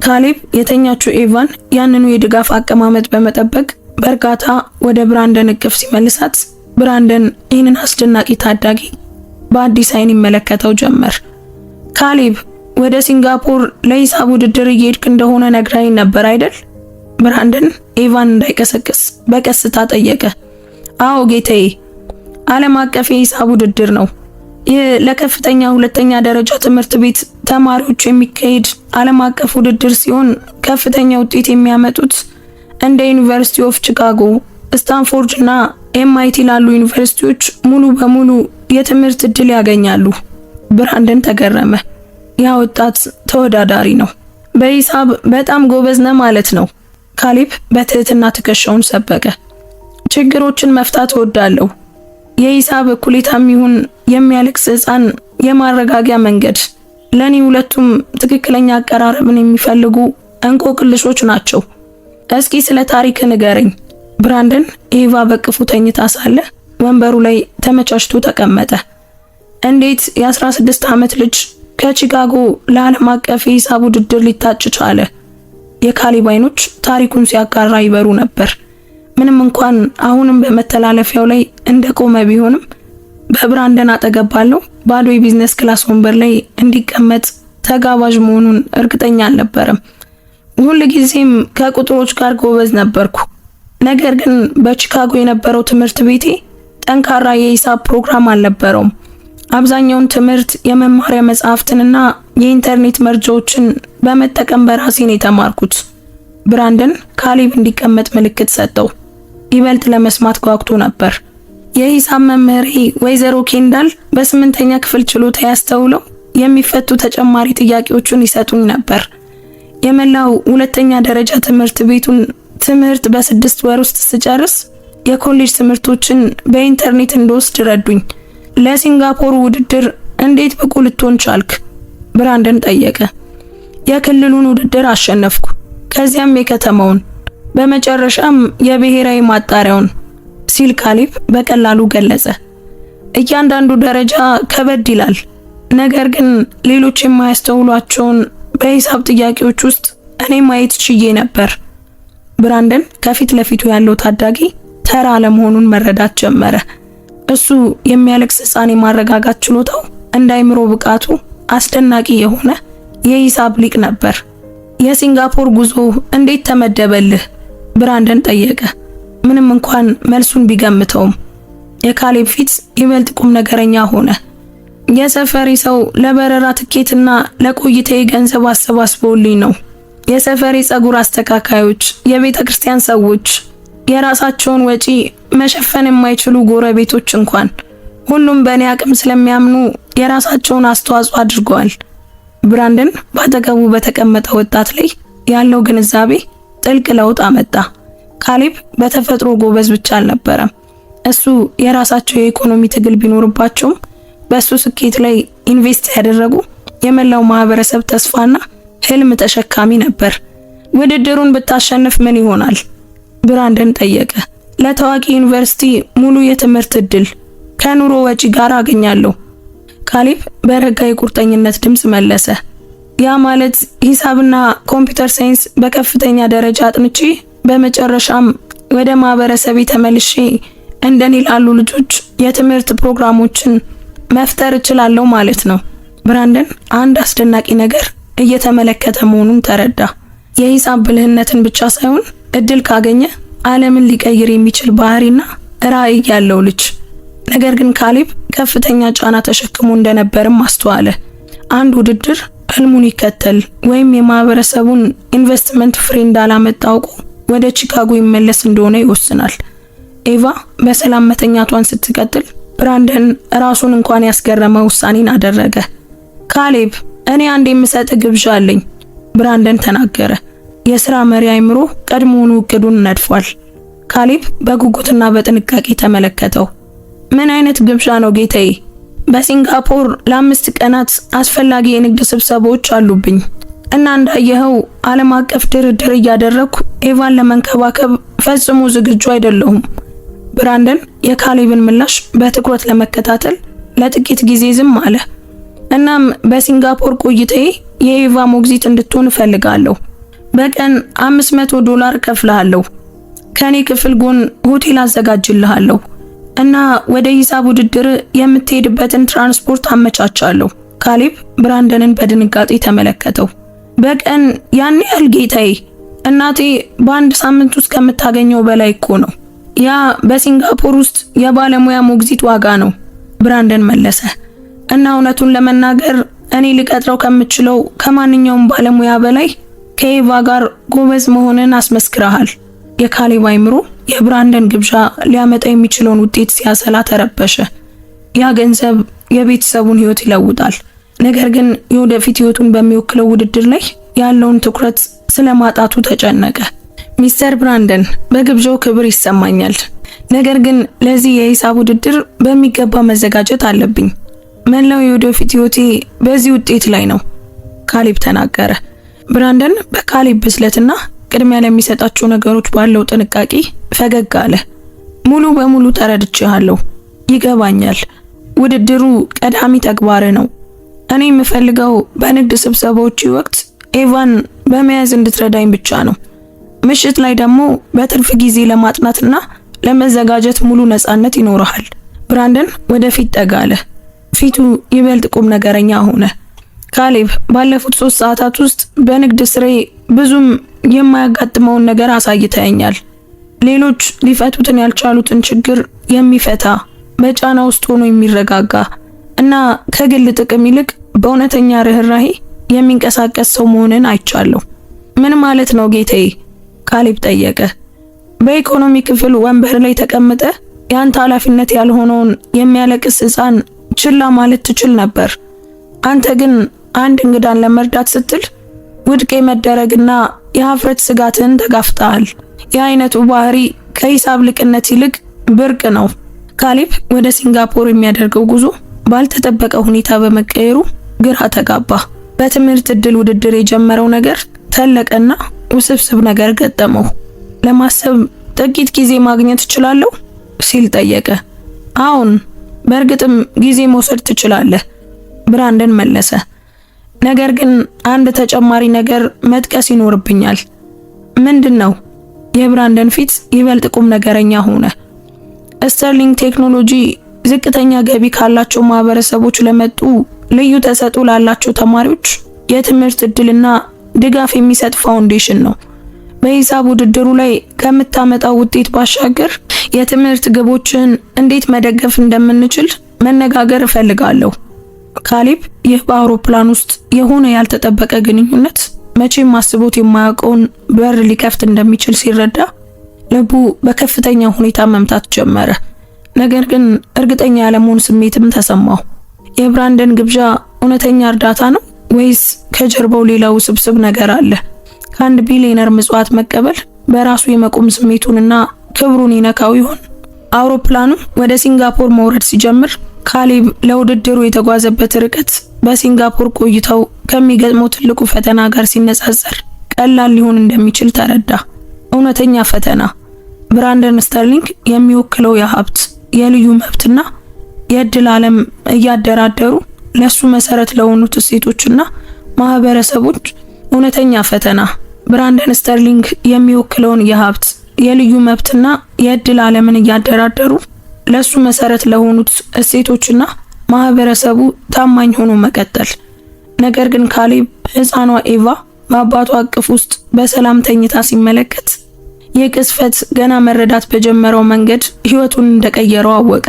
ካሌብ የተኛችው ኤቫን ያንኑ የድጋፍ አቀማመጥ በመጠበቅ በእርጋታ ወደ ብራንደን እቅፍ ሲመልሳት ብራንደን ይህንን አስደናቂ ታዳጊ በአዲስ አይን ይመለከተው ጀመር። ካሌብ ወደ ሲንጋፖር ለሂሳብ ውድድር እየሄድክ እንደሆነ ነግራኝ ነበር አይደል? ብራንደን ኤቫን እንዳይቀሰቅስ በቀስታ ጠየቀ። አዎ ጌታዬ፣ ዓለም አቀፍ የሂሳብ ውድድር ነው። ይህ ለከፍተኛ ሁለተኛ ደረጃ ትምህርት ቤት ተማሪዎች የሚካሄድ ዓለም አቀፍ ውድድር ሲሆን ከፍተኛ ውጤት የሚያመጡት እንደ ዩኒቨርሲቲ ኦፍ ቺካጎ፣ ስታንፎርድ እና ኤምአይቲ ላሉ ዩኒቨርሲቲዎች ሙሉ በሙሉ የትምህርት እድል ያገኛሉ። ብራንደን ተገረመ። ያ ወጣት ተወዳዳሪ ነው። በሂሳብ በጣም ጎበዝ ነው ማለት ነው። ካሌብ በትህትና ትከሻውን ሰበቀ። ችግሮችን መፍታት እወዳለሁ። የሂሳብ እኩሌታም ይሁን የሚያለቅስ ሕፃን የማረጋጊያ መንገድ፣ ለኔ ሁለቱም ትክክለኛ አቀራረብን የሚፈልጉ እንቆቅልሾች ናቸው። እስኪ ስለ ታሪክ ንገረኝ። ብራንደን ኤቫ በቅፉ ተኝታ ሳለ ወንበሩ ላይ ተመቻችቶ ተቀመጠ። እንዴት የ16 ዓመት ልጅ ከቺካጎ ለዓለም አቀፍ የሂሳብ ውድድር ሊታጭ ቻለ? የካሌብ አይኖች ታሪኩን ሲያጋራ ይበሩ ነበር። ምንም እንኳን አሁንም በመተላለፊያው ላይ እንደቆመ ቢሆንም በብራንደን አጠገብ ባለው ባዶ የቢዝነስ ክላስ ወንበር ላይ እንዲቀመጥ ተጋባዥ መሆኑን እርግጠኛ አልነበረም። ሁል ጊዜም ከቁጥሮች ጋር ጎበዝ ነበርኩ፣ ነገር ግን በቺካጎ የነበረው ትምህርት ቤቴ ጠንካራ የሂሳብ ፕሮግራም አልነበረውም። አብዛኛውን ትምህርት የመማሪያ መጽሐፍትንና የኢንተርኔት መረጃዎችን በመጠቀም በራሴ ነው የተማርኩት። ብራንደን ካሌብ እንዲቀመጥ ምልክት ሰጠው። ይበልጥ ለመስማት ጓጉቶ ነበር። የሂሳብ መምህሬ ወይዘሮ ኬንዳል በ8ኛ ክፍል ችሎታ ያስተውለው የሚፈቱ ተጨማሪ ጥያቄዎችን ይሰጡኝ ነበር። የመላው ሁለተኛ ደረጃ ትምህርት ቤቱን ትምህርት በ6 ወር ውስጥ ስጨርስ የኮሌጅ ትምህርቶችን በኢንተርኔት እንደወስድ ረዱኝ። ለሲንጋፖር ውድድር እንዴት ብቁ ልትሆን ቻልክ? ብራንደን ጠየቀ። የክልሉን ውድድር አሸነፍኩ፣ ከዚያም የከተማውን፣ በመጨረሻም የብሔራዊ ማጣሪያውን ሲል ካሌብ በቀላሉ ገለጸ። እያንዳንዱ ደረጃ ከበድ ይላል፣ ነገር ግን ሌሎች የማያስተውሏቸውን በሂሳብ ጥያቄዎች ውስጥ እኔ ማየት ችዬ ነበር። ብራንደን ከፊት ለፊቱ ያለው ታዳጊ ተራ አለመሆኑን መረዳት ጀመረ። እሱ የሚያለቅስ ሕፃን የማረጋጋት ችሎታው እንዳይምሮ ብቃቱ አስደናቂ የሆነ የሂሳብ ሊቅ ነበር። የሲንጋፖር ጉዞ እንዴት ተመደበልህ? ብራንደን ጠየቀ። ምንም እንኳን መልሱን ቢገምተውም የካሌብ ፊት ይበልጥ ቁም ነገረኛ ሆነ። የሰፈሪ ሰው ለበረራ ትኬትና ለቆይታዬ ገንዘብ አሰባስበውልኝ ነው። የሰፈሪ ጸጉር አስተካካዮች፣ የቤተ ክርስቲያን ሰዎች፣ የራሳቸውን ወጪ መሸፈን የማይችሉ ጎረቤቶች እንኳን ሁሉም በእኔ አቅም ስለሚያምኑ የራሳቸውን አስተዋጽኦ አድርገዋል። ብራንደን ባጠገቡ በተቀመጠ ወጣት ላይ ያለው ግንዛቤ ጥልቅ ለውጥ አመጣ። ካሌብ በተፈጥሮ ጎበዝ ብቻ አልነበረም። እሱ የራሳቸው የኢኮኖሚ ትግል ቢኖርባቸውም በሱ ስኬት ላይ ኢንቨስት ያደረጉ የመላው ማህበረሰብ ተስፋና ህልም ተሸካሚ ነበር። ውድድሩን ብታሸንፍ ምን ይሆናል? ብራንደን ጠየቀ። ለታዋቂ ዩኒቨርሲቲ ሙሉ የትምህርት እድል ከኑሮ ወጪ ጋር አገኛለሁ። ካሌብ በረጋ የቁርጠኝነት ድምጽ መለሰ። ያ ማለት ሂሳብና ኮምፒውተር ሳይንስ በከፍተኛ ደረጃ አጥንቼ በመጨረሻም ወደ ማህበረሰቤ ተመልሼ እንደኔ ላሉ ልጆች የትምህርት ፕሮግራሞችን መፍጠር እችላለሁ ማለት ነው። ብራንደን አንድ አስደናቂ ነገር እየተመለከተ መሆኑን ተረዳ። የሂሳብ ብልህነትን ብቻ ሳይሆን እድል ካገኘ ዓለምን ሊቀይር የሚችል ባህሪና ራዕይ ያለው ልጅ። ነገር ግን ካሌብ ከፍተኛ ጫና ተሸክሞ እንደነበርም አስተዋለ። አንድ ውድድር ህልሙን ይከተል ወይም የማህበረሰቡን ኢንቨስትመንት ፍሬ እንዳላመጣ አውቆ ወደ ቺካጎ ይመለስ እንደሆነ ይወስናል። ኤቫ በሰላም መተኛቷን ስትቀጥል ብራንደን ራሱን እንኳን ያስገረመ ውሳኔን አደረገ። ካሌብ እኔ አንድ የምሰጥ ግብዣ አለኝ ብራንደን ተናገረ። የሥራ መሪ አይምሮ ቀድሞውኑ እቅዱን ነድፏል። ካሌብ በጉጉትና በጥንቃቄ ተመለከተው። ምን አይነት ግብዣ ነው ጌታዬ? በሲንጋፖር ለ5 ቀናት አስፈላጊ የንግድ ስብሰባዎች አሉብኝ እና እንዳየኸው ዓለም አቀፍ ድርድር እያደረኩ ኤቫን ለመንከባከብ ፈጽሞ ዝግጁ አይደለሁም። ብራንደን የካሌብን ምላሽ በትኩረት ለመከታተል ለጥቂት ጊዜ ዝም አለ። እናም በሲንጋፖር ቆይታዬ የኤቫ ሞግዚት እንድትሆን እፈልጋለሁ። በቀን $500 ከፍልሃለሁ። ከኔ ክፍል ጎን ሆቴል አዘጋጅልሃለሁ እና ወደ ሂሳብ ውድድር የምትሄድበትን ትራንስፖርት አመቻቻለሁ። ካሌብ ብራንደንን በድንጋጤ ተመለከተው። በቀን ያን ያህል ጌታዬ? እናቴ በአንድ ሳምንት ውስጥ ከምታገኘው በላይ እኮ ነው። ያ በሲንጋፖር ውስጥ የባለሙያ ሞግዚት ዋጋ ነው ብራንደን መለሰ። እና እውነቱን ለመናገር እኔ ልቀጥረው ከምችለው ከማንኛውም ባለሙያ በላይ ከኤቫ ጋር ጎበዝ መሆንን አስመስክረሃል። የካሌብ አይምሮ የብራንደን ግብዣ ሊያመጣ የሚችለውን ውጤት ሲያሰላ ተረበሸ። ያ ገንዘብ የቤተሰቡን ሕይወት ይለውጣል። ነገር ግን የወደፊት ሕይወቱን በሚወክለው ውድድር ላይ ያለውን ትኩረት ስለማጣቱ ተጨነቀ። ሚስተር ብራንደን በግብዣው ክብር ይሰማኛል፣ ነገር ግን ለዚህ የሂሳብ ውድድር በሚገባ መዘጋጀት አለብኝ። መላው የወደፊት ሕይወቴ በዚህ ውጤት ላይ ነው ካሌብ ተናገረ። ብራንደን በካሌብ ብስለትና ቅድሚያ ለሚሰጣቸው ነገሮች ባለው ጥንቃቄ ፈገግ አለ። ሙሉ በሙሉ ተረድቼሃለሁ፣ ይገባኛል። ውድድሩ ቀዳሚ ተግባር ነው። እኔ የምፈልገው በንግድ ስብሰባዎች ወቅት ኤቫን በመያዝ እንድትረዳኝ ብቻ ነው። ምሽት ላይ ደግሞ በትርፍ ጊዜ ለማጥናትና ለመዘጋጀት ሙሉ ነፃነት ይኖርሃል። ብራንደን ወደፊት ጠጋ አለ። ፊቱ ይበልጥ ቁም ነገረኛ ሆነ። ካሌብ ባለፉት 3 ሰዓታት ውስጥ በንግድ ስሬ ብዙም የማያጋጥመውን ነገር አሳይተኛል። ሌሎች ሊፈቱትን ያልቻሉትን ችግር የሚፈታ በጫና ውስጥ ሆኖ የሚረጋጋ እና ከግል ጥቅም ይልቅ በእውነተኛ ርህራሄ የሚንቀሳቀስ ሰው መሆንን አይቻለሁ። ምን ማለት ነው ጌታዬ? ካሌብ ጠየቀ። በኢኮኖሚ ክፍል ወንበር ላይ ተቀምጠ ያንተ ኃላፊነት ያልሆነውን የሚያለቅስ ሕፃን ችላ ማለት ትችል ነበር። አንተ ግን አንድ እንግዳን ለመርዳት ስትል ውድቅ የመደረግና የሀፍረት ስጋትን ተጋፍጠሃል። የአይነቱ ባህሪ ከሂሳብ ልቅነት ይልቅ ብርቅ ነው። ካሌብ ወደ ሲንጋፖር የሚያደርገው ጉዞ ባልተጠበቀ ሁኔታ በመቀየሩ ግራ ተጋባ። በትምህርት ዕድል ውድድር የጀመረው ነገር ተለቀና ውስብስብ ነገር ገጠመው። ለማሰብ ጥቂት ጊዜ ማግኘት እችላለሁ ሲል ጠየቀ። አሁን በእርግጥም ጊዜ መውሰድ ትችላለህ ብራንደን መለሰ። ነገር ግን አንድ ተጨማሪ ነገር መጥቀስ ይኖርብኛል። ምንድነው? የብራንደን ፊት ይበልጥ ቁም ነገረኛ ሆነ። ስተርሊንግ ቴክኖሎጂ ዝቅተኛ ገቢ ካላቸው ማህበረሰቦች ለመጡ ልዩ ተሰጥኦ ላላቸው ተማሪዎች የትምህርት ዕድልና ድጋፍ የሚሰጥ ፋውንዴሽን ነው። በሂሳብ ውድድሩ ላይ ከምታመጣው ውጤት ባሻገር የትምህርት ግቦችን እንዴት መደገፍ እንደምንችል መነጋገር እፈልጋለሁ። ካሌብ ይህ በአውሮፕላን ውስጥ የሆነ ያልተጠበቀ ግንኙነት መቼም አስቦት የማያውቀውን በር ሊከፍት እንደሚችል ሲረዳ ልቡ በከፍተኛ ሁኔታ መምታት ጀመረ። ነገር ግን እርግጠኛ ያለመሆን ስሜትም ተሰማው። የብራንደን ግብዣ እውነተኛ እርዳታ ነው ወይስ ከጀርባው ሌላ ውስብስብ ነገር አለ? ከአንድ ቢሊዮነር ምጽዋት መቀበል በራሱ የመቆም ስሜቱንና ክብሩን ይነካው ይሆን? አውሮፕላኑ ወደ ሲንጋፖር መውረድ ሲጀምር ካሌብ ለውድድሩ የተጓዘበት ርቀት በሲንጋፖር ቆይታው ከሚገጥመው ትልቁ ፈተና ጋር ሲነጻጸር ቀላል ሊሆን እንደሚችል ተረዳ። እውነተኛ ፈተና ብራንደን ስተርሊንግ የሚወክለው የሀብት የልዩ መብትና የእድል ዓለም እያደራደሩ ለሱ መሰረት ለሆኑት እሴቶችና ማህበረሰቦች እውነተኛ ፈተና ብራንደን ስተርሊንግ የሚወክለውን የሀብት የልዩ መብትና የእድል ዓለምን እያደራደሩ ለሱ መሰረት ለሆኑት እሴቶችና ማህበረሰቡ ታማኝ ሆኖ መቀጠል። ነገር ግን ካሌብ ሕፃኗ ኤቫ በአባቷ አቅፍ ውስጥ በሰላም ተኝታ ሲመለከት የቅስፈት ገና መረዳት በጀመረው መንገድ ህይወቱን እንደቀየረው አወቀ።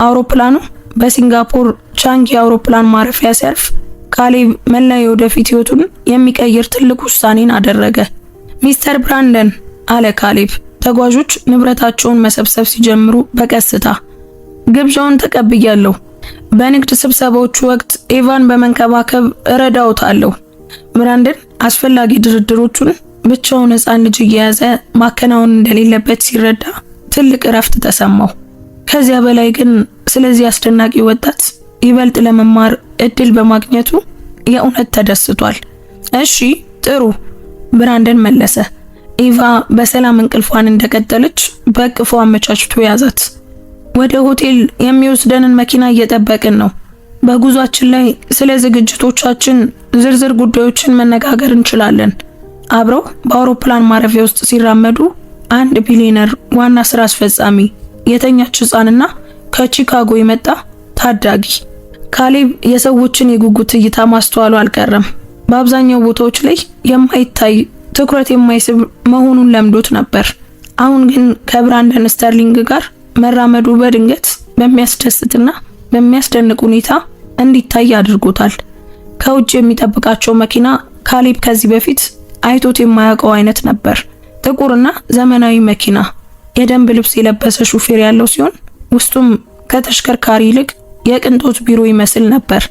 አውሮፕላኑ በሲንጋፖር ቻንጊ አውሮፕላን ማረፊያ ሲያርፍ ካሌብ መላ የወደፊት ህይወቱን የሚቀይር ትልቅ ውሳኔን አደረገ። ሚስተር ብራንደን አለ ካሌብ ተጓዦች ንብረታቸውን መሰብሰብ ሲጀምሩ በቀስታ ግብዣውን ተቀብያለሁ። በንግድ ስብሰባዎቹ ወቅት ኤቫን በመንከባከብ እረዳውታለሁ። ብራንደን አስፈላጊ ድርድሮቹን ብቻውን ሕፃን ልጅ እየያዘ ማከናወን እንደሌለበት ሲረዳ ትልቅ እረፍት ተሰማው። ከዚያ በላይ ግን ስለዚህ አስደናቂ ወጣት ይበልጥ ለመማር እድል በማግኘቱ የእውነት ተደስቷል። እሺ ጥሩ፣ ብራንደን መለሰ። ኤቫ በሰላም እንቅልፏን እንደቀጠለች በእቅፏ አመቻችቶ ያዛት። ወደ ሆቴል የሚወስደንን መኪና እየጠበቅን ነው። በጉዟችን ላይ ስለ ዝግጅቶቻችን ዝርዝር ጉዳዮችን መነጋገር እንችላለን። አብረው በአውሮፕላን ማረፊያ ውስጥ ሲራመዱ አንድ ቢሊየነር ዋና ስራ አስፈጻሚ፣ የተኛች ሕፃንና ከቺካጎ የመጣ ታዳጊ። ካሌብ የሰዎችን የጉጉት እይታ ማስተዋሉ አልቀረም። በአብዛኛው ቦታዎች ላይ የማይታይ ትኩረት የማይስብ መሆኑን ለምዶት ነበር። አሁን ግን ከብራንደን ስተርሊንግ ጋር መራመዱ በድንገት በሚያስደስትና በሚያስደንቅ ሁኔታ እንዲታይ አድርጎታል። ከውጭ የሚጠብቃቸው መኪና ካሌብ ከዚህ በፊት አይቶት የማያውቀው አይነት ነበር። ጥቁርና ዘመናዊ መኪና፣ የደንብ ልብስ የለበሰ ሹፌር ያለው ሲሆን ውስጡም ከተሽከርካሪ ይልቅ የቅንጦት ቢሮ ይመስል ነበር።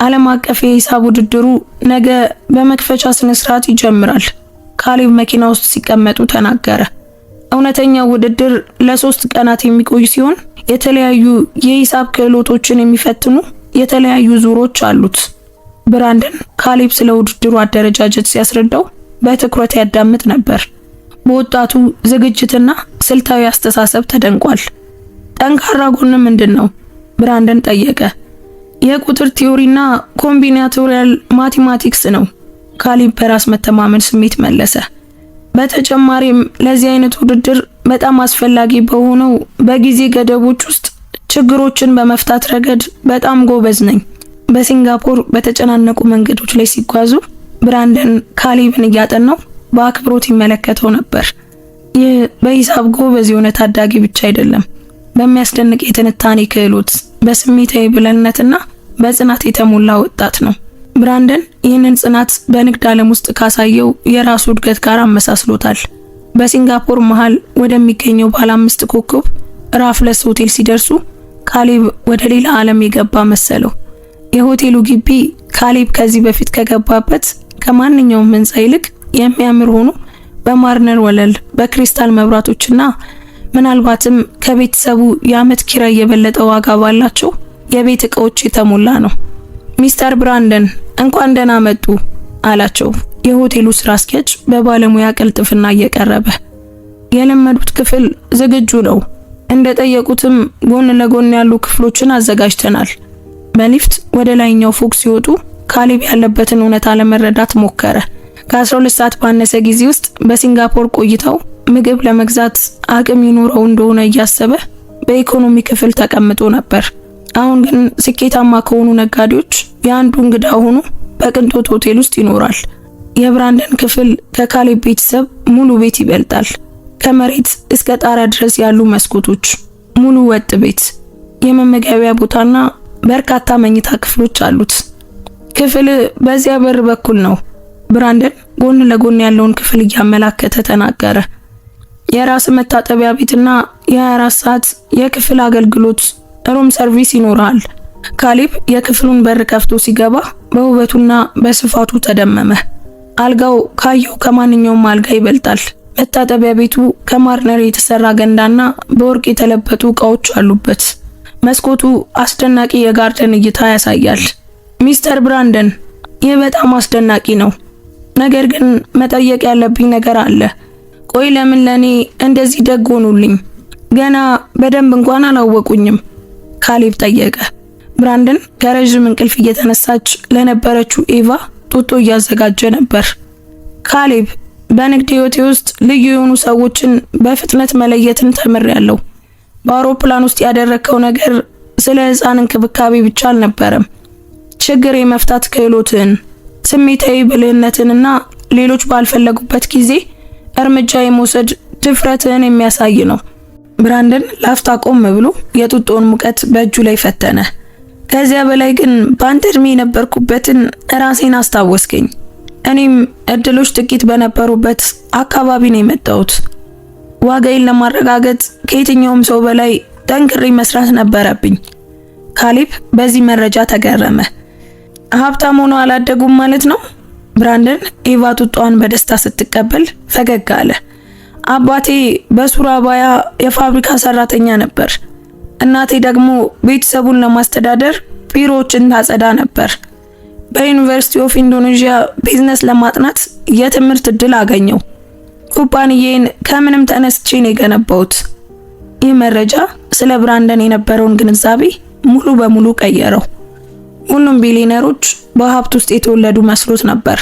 ዓለም አቀፍ የሂሳብ ውድድሩ ነገ በመክፈቻ ስነ ስርዓት ይጀምራል። ካሌብ መኪና ውስጥ ሲቀመጡ ተናገረ። እውነተኛው ውድድር ለ3 ቀናት የሚቆይ ሲሆን የተለያዩ የሂሳብ ክህሎቶችን የሚፈትኑ የተለያዩ ዙሮች አሉት። ብራንደን ካሌብ ስለ ውድድሩ አደረጃጀት ሲያስረዳው በትኩረት ያዳምጥ ነበር። በወጣቱ ዝግጅትና ስልታዊ አስተሳሰብ ተደንቋል። ጠንካራ ጎን ምንድን ነው? ብራንደን ጠየቀ። የቁጥር ቲዮሪና ኮምቢናቶሪያል ማቴማቲክስ ነው፣ ካሌብ በራስ መተማመን ስሜት መለሰ። በተጨማሪም ለዚህ አይነት ውድድር በጣም አስፈላጊ በሆነው በጊዜ ገደቦች ውስጥ ችግሮችን በመፍታት ረገድ በጣም ጎበዝ ነኝ። በሲንጋፖር በተጨናነቁ መንገዶች ላይ ሲጓዙ ብራንደን ካሌብን እያጠናው በአክብሮት ይመለከተው ነበር። ይህ በሂሳብ ጎበዝ የሆነ ታዳጊ ብቻ አይደለም፣ በሚያስደንቅ የትንታኔ ክህሎት፣ በስሜታዊ ብልህነትና በጽናት የተሞላ ወጣት ነው። ብራንደን ይህንን ጽናት በንግድ ዓለም ውስጥ ካሳየው የራሱ እድገት ጋር አመሳስሎታል። በሲንጋፖር መሃል ወደሚገኘው ባለ 5 ኮከብ ራፍለስ ሆቴል ሲደርሱ ካሌብ ወደ ሌላ ዓለም የገባ መሰለው። የሆቴሉ ግቢ ካሌብ ከዚህ በፊት ከገባበት ከማንኛውም ህንጻ ይልቅ የሚያምር ሆኖ በማርነር ወለል፣ በክሪስታል መብራቶችና ምናልባትም ከቤተሰቡ የዓመት ኪራይ የበለጠ ዋጋ ባላቸው የቤት ዕቃዎች የተሞላ ነው። ሚስተር ብራንደን እንኳን ደህና መጡ አላቸው የሆቴሉ ስራ አስኪያጅ በባለሙያ ቅልጥፍና እየቀረበ። የለመዱት ክፍል ዝግጁ ነው። እንደጠየቁትም ጎን ለጎን ያሉ ክፍሎችን አዘጋጅተናል። በሊፍት ወደ ላይኛው ፎቅ ሲወጡ ካሌብ ያለበትን እውነታ ለመረዳት ሞከረ። ከ12 ሰዓት ባነሰ ጊዜ ውስጥ በሲንጋፖር ቆይታው ምግብ ለመግዛት አቅም ይኖረው እንደሆነ እያሰበ በኢኮኖሚ ክፍል ተቀምጦ ነበር። አሁን ግን ስኬታማ ከሆኑ ነጋዴዎች የአንዱ እንግዳ ሆኖ በቅንጦት ሆቴል ውስጥ ይኖራል። የብራንደን ክፍል ከካሌብ ቤተሰብ ሙሉ ቤት ይበልጣል። ከመሬት እስከ ጣራ ድረስ ያሉ መስኮቶች፣ ሙሉ ወጥ ቤት፣ የመመገቢያ ቦታና በርካታ መኝታ ክፍሎች አሉት። ክፍል በዚያ በር በኩል ነው። ብራንደን ጎን ለጎን ያለውን ክፍል እያመላከተ ተናገረ። የራስ መታጠቢያ ቤትና የ24 ሰዓት የክፍል አገልግሎት ሩም ሰርቪስ ይኖራል። ካሌብ የክፍሉን በር ከፍቶ ሲገባ በውበቱና በስፋቱ ተደመመ። አልጋው ካየው ከማንኛውም አልጋ ይበልጣል። መታጠቢያ ቤቱ ከማርነር የተሰራ ገንዳና በወርቅ የተለበጡ ዕቃዎች አሉበት። መስኮቱ አስደናቂ የጋርደን እይታ ያሳያል። ሚስተር ብራንደን፣ ይህ በጣም አስደናቂ ነው። ነገር ግን መጠየቅ ያለብኝ ነገር አለ። ቆይ ለምን ለኔ እንደዚህ ደግ ሆኑልኝ? ገና በደንብ እንኳን አላወቁኝም፣ ካሌብ ጠየቀ። ብራንደን ከረጅም እንቅልፍ እየተነሳች ለነበረችው ኤቫ ጡጦ እያዘጋጀ ነበር። ካሌብ፣ በንግድ ህይወቴ ውስጥ ልዩ የሆኑ ሰዎችን በፍጥነት መለየትን ተምሬያለሁ። በአውሮፕላን ውስጥ ያደረከው ነገር ስለ ሕፃን እንክብካቤ ብቻ አልነበረም። ችግር የመፍታት ክህሎትን፣ ስሜታዊ ብልህነትንና ሌሎች ባልፈለጉበት ጊዜ እርምጃ የመውሰድ ድፍረትን የሚያሳይ ነው። ብራንደን ላፍታ ቆም ብሎ የጡጦውን ሙቀት በእጁ ላይ ፈተነ። ከዚያ በላይ ግን በአንተ እድሜ የነበርኩበትን ራሴን አስታወስከኝ። እኔም እድሎች ጥቂት በነበሩበት አካባቢ ነው የመጣሁት። ዋጋዬን ለማረጋገጥ ከየትኛውም ሰው በላይ ጠንክሬ መስራት ነበረብኝ። ካሌብ በዚህ መረጃ ተገረመ። ሀብታም ሆነው አላደጉም ማለት ነው? ብራንደን ኤቫ ጡጧን በደስታ ስትቀበል ፈገግ አለ። አባቴ በሱራባያ የፋብሪካ ሰራተኛ ነበር። እናቴ ደግሞ ቤተሰቡን ለማስተዳደር ቢሮዎችን ታጸዳ ነበር። በዩኒቨርሲቲ ኦፍ ኢንዶኔዥያ ቢዝነስ ለማጥናት የትምህርት እድል አገኘው። ኩባንያዬን ከምንም ተነስቼ ነው የገነባሁት። ይህ መረጃ ስለ ብራንደን የነበረውን ግንዛቤ ሙሉ በሙሉ ቀየረው። ሁሉም ቢሊነሮች በሀብት ውስጥ የተወለዱ መስሎት ነበር።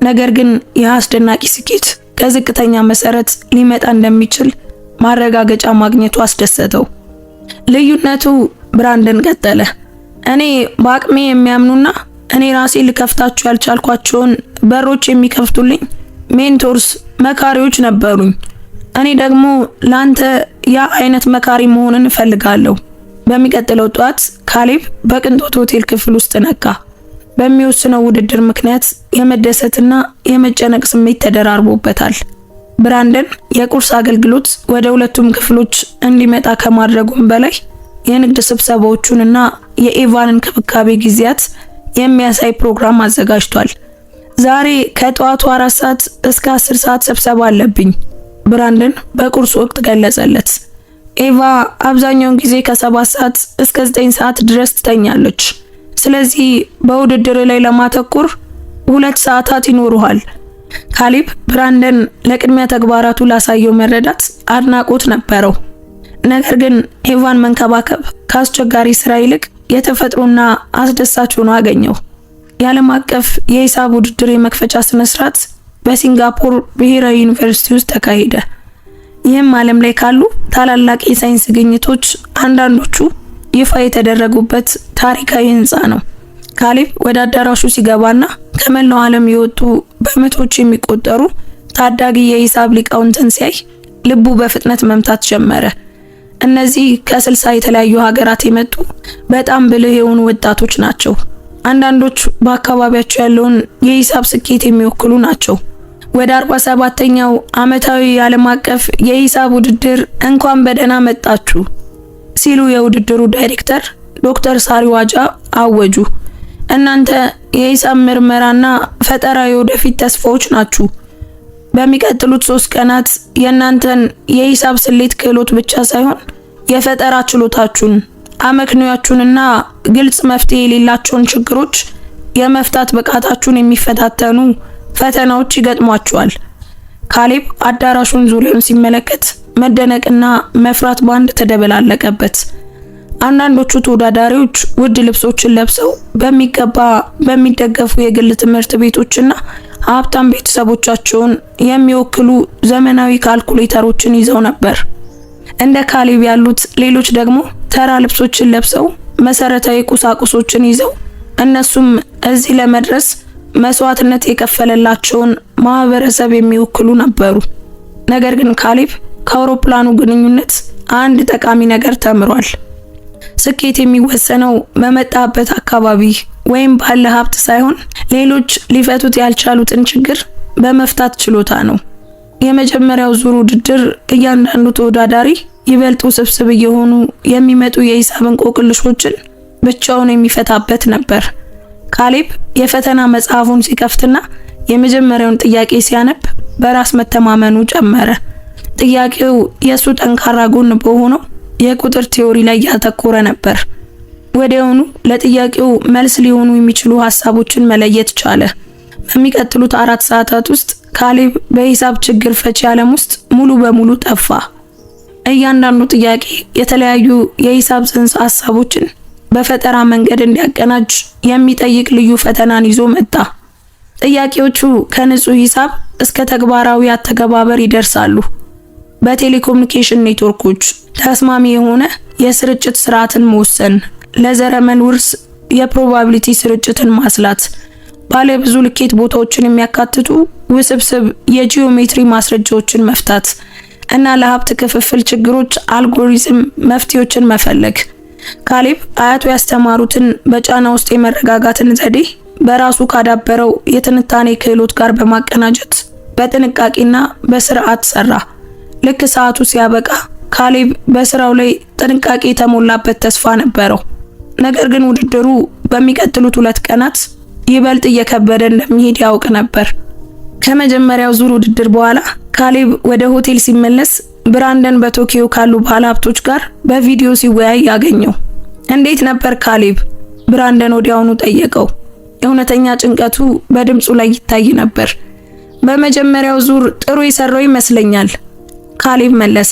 ነገር ግን ይህ አስደናቂ ስኬት ከዝቅተኛ መሰረት ሊመጣ እንደሚችል ማረጋገጫ ማግኘቱ አስደሰተው። ልዩነቱ ብራንደን ቀጠለ። እኔ በአቅሜ የሚያምኑና እኔ ራሴ ልከፍታቸው ያልቻልኳቸውን በሮች የሚከፍቱልኝ ሜንቶርስ መካሪዎች ነበሩኝ። እኔ ደግሞ ላንተ ያ አይነት መካሪ መሆንን እፈልጋለሁ። በሚቀጥለው ጧት ካሌብ በቅንጦት ሆቴል ክፍል ውስጥ ነቃ። በሚወስነው ውድድር ምክንያት የመደሰትና የመጨነቅ ስሜት ተደራርቦበታል። ብራንደን የቁርስ አገልግሎት ወደ ሁለቱም ክፍሎች እንዲመጣ ከማድረጉም በላይ የንግድ ስብሰባዎቹንና የኤቫን እንክብካቤ ጊዜያት የሚያሳይ ፕሮግራም አዘጋጅቷል። ዛሬ ከጠዋቱ 4 ሰዓት እስከ 10 ሰዓት ስብሰባ አለብኝ፣ ብራንደን በቁርስ ወቅት ገለጸለት። ኤቫ አብዛኛውን ጊዜ ከ7 ሰዓት እስከ 9 ሰዓት ድረስ ትተኛለች። ስለዚህ በውድድር ላይ ለማተኮር 2 ሰዓታት ይኖሩሃል። ካሌብ ብራንደን ለቅድሚያ ተግባራቱ ላሳየው መረዳት አድናቆት ነበረው። ነገር ግን ኤቫን መንከባከብ ከአስቸጋሪ ስራ ይልቅ የተፈጥሮና አስደሳች ሆኖ አገኘው። የዓለም አቀፍ የሂሳብ ውድድር የመክፈቻ ስነ ስርዓት በሲንጋፖር ብሔራዊ ዩኒቨርሲቲ ውስጥ ተካሄደ። ይህም ዓለም ላይ ካሉ ታላላቅ የሳይንስ ግኝቶች አንዳንዶቹ ይፋ የተደረጉበት ታሪካዊ ህንፃ ነው። ካሌብ ወደ አዳራሹ ሲገባና ከመላው ዓለም የወጡ በመቶዎች የሚቆጠሩ ታዳጊ የሂሳብ ሊቃውንትን ሲያይ ልቡ በፍጥነት መምታት ጀመረ። እነዚህ ከ60 የተለያዩ ሀገራት የመጡ በጣም ብልህ የሆኑ ወጣቶች ናቸው። አንዳንዶች በአካባቢያቸው ያለውን የሂሳብ ስኬት የሚወክሉ ናቸው። ወደ 47ኛው ዓመታዊ የዓለም አቀፍ የሂሳብ ውድድር እንኳን በደህና መጣችሁ ሲሉ የውድድሩ ዳይሬክተር ዶክተር ሳሪዋጃ አወጁ። እናንተ የሂሳብ ምርመራና ፈጠራ የወደፊት ተስፋዎች ናችሁ። በሚቀጥሉት 3 ቀናት የእናንተን የሂሳብ ስሌት ክህሎት ብቻ ሳይሆን የፈጠራ ችሎታችሁን፣ አመክንዮአችሁንና ግልጽ መፍትሄ የሌላቸውን ችግሮች የመፍታት ብቃታችሁን የሚፈታተኑ ፈተናዎች ይገጥሟችኋል። ካሌብ አዳራሹን ዙሪያውን ሲመለከት መደነቅና መፍራት ባንድ ተደበላለቀበት። አንዳንዶቹ ተወዳዳሪዎች ውድ ልብሶችን ለብሰው በሚገባ በሚደገፉ የግል ትምህርት ቤቶችና ሀብታም ቤተሰቦቻቸውን የሚወክሉ ዘመናዊ ካልኩሌተሮችን ይዘው ነበር። እንደ ካሌብ ያሉት ሌሎች ደግሞ ተራ ልብሶችን ለብሰው መሰረታዊ ቁሳቁሶችን ይዘው እነሱም እዚህ ለመድረስ መስዋዕትነት የከፈለላቸውን ማህበረሰብ የሚወክሉ ነበሩ። ነገር ግን ካሌብ ከአውሮፕላኑ ግንኙነት አንድ ጠቃሚ ነገር ተምሯል። ስኬት የሚወሰነው በመጣበት አካባቢ ወይም ባለ ሀብት ሳይሆን ሌሎች ሊፈቱት ያልቻሉትን ችግር በመፍታት ችሎታ ነው። የመጀመሪያው ዙር ውድድር እያንዳንዱ ተወዳዳሪ ይበልጥ ውስብስብ እየሆኑ የሚመጡ የሂሳብ እንቆቅልሾችን ብቻውን የሚፈታበት ነበር። ካሌብ የፈተና መጽሐፉን ሲከፍትና የመጀመሪያውን ጥያቄ ሲያነብ በራስ መተማመኑ ጨመረ። ጥያቄው የሱ ጠንካራ ጎን በሆነው የቁጥር ቲዮሪ ላይ ያተኮረ ነበር። ወዲያውኑ ለጥያቄው መልስ ሊሆኑ የሚችሉ ሐሳቦችን መለየት ቻለ። በሚቀጥሉት 4 ሰዓታት ውስጥ ካሌብ በሂሳብ ችግር ፈቺ ዓለም ውስጥ ሙሉ በሙሉ ጠፋ። እያንዳንዱ ጥያቄ የተለያዩ የሂሳብ ጽንሰ ሐሳቦችን በፈጠራ መንገድ እንዲያቀናጅ የሚጠይቅ ልዩ ፈተናን ይዞ መጣ። ጥያቄዎቹ ከንጹህ ሂሳብ እስከ ተግባራዊ አተገባበር ይደርሳሉ። በቴሌኮሙኒኬሽን ኔትወርኮች ተስማሚ የሆነ የስርጭት ስርዓትን መወሰን፣ ለዘረመል ውርስ የፕሮባቢሊቲ ስርጭትን ማስላት፣ ባለ ብዙ ልኬት ቦታዎችን የሚያካትቱ ውስብስብ የጂኦሜትሪ ማስረጃዎችን መፍታት እና ለሀብት ክፍፍል ችግሮች አልጎሪዝም መፍትሄዎችን መፈለግ። ካሌብ አያቱ ያስተማሩትን በጫና ውስጥ የመረጋጋትን ዘዴ በራሱ ካዳበረው የትንታኔ ክህሎት ጋር በማቀናጀት በጥንቃቄና በስርዓት ሰራ። ልክ ሰዓቱ ሲያበቃ ካሌብ በስራው ላይ ጥንቃቄ የተሞላበት ተስፋ ነበረው። ነገር ግን ውድድሩ በሚቀጥሉት 2 ቀናት ይበልጥ እየከበደ እንደሚሄድ ያውቅ ነበር። ከመጀመሪያው ዙር ውድድር በኋላ ካሌብ ወደ ሆቴል ሲመለስ ብራንደን በቶኪዮ ካሉ ባለሀብቶች ጋር በቪዲዮ ሲወያይ ያገኘው። እንዴት ነበር ካሌብ? ብራንደን ወዲያውኑ ጠየቀው። እውነተኛ ጭንቀቱ በድምጹ ላይ ይታይ ነበር። በመጀመሪያው ዙር ጥሩ የሰራው ይመስለኛል፣ ካሌብ መለሰ።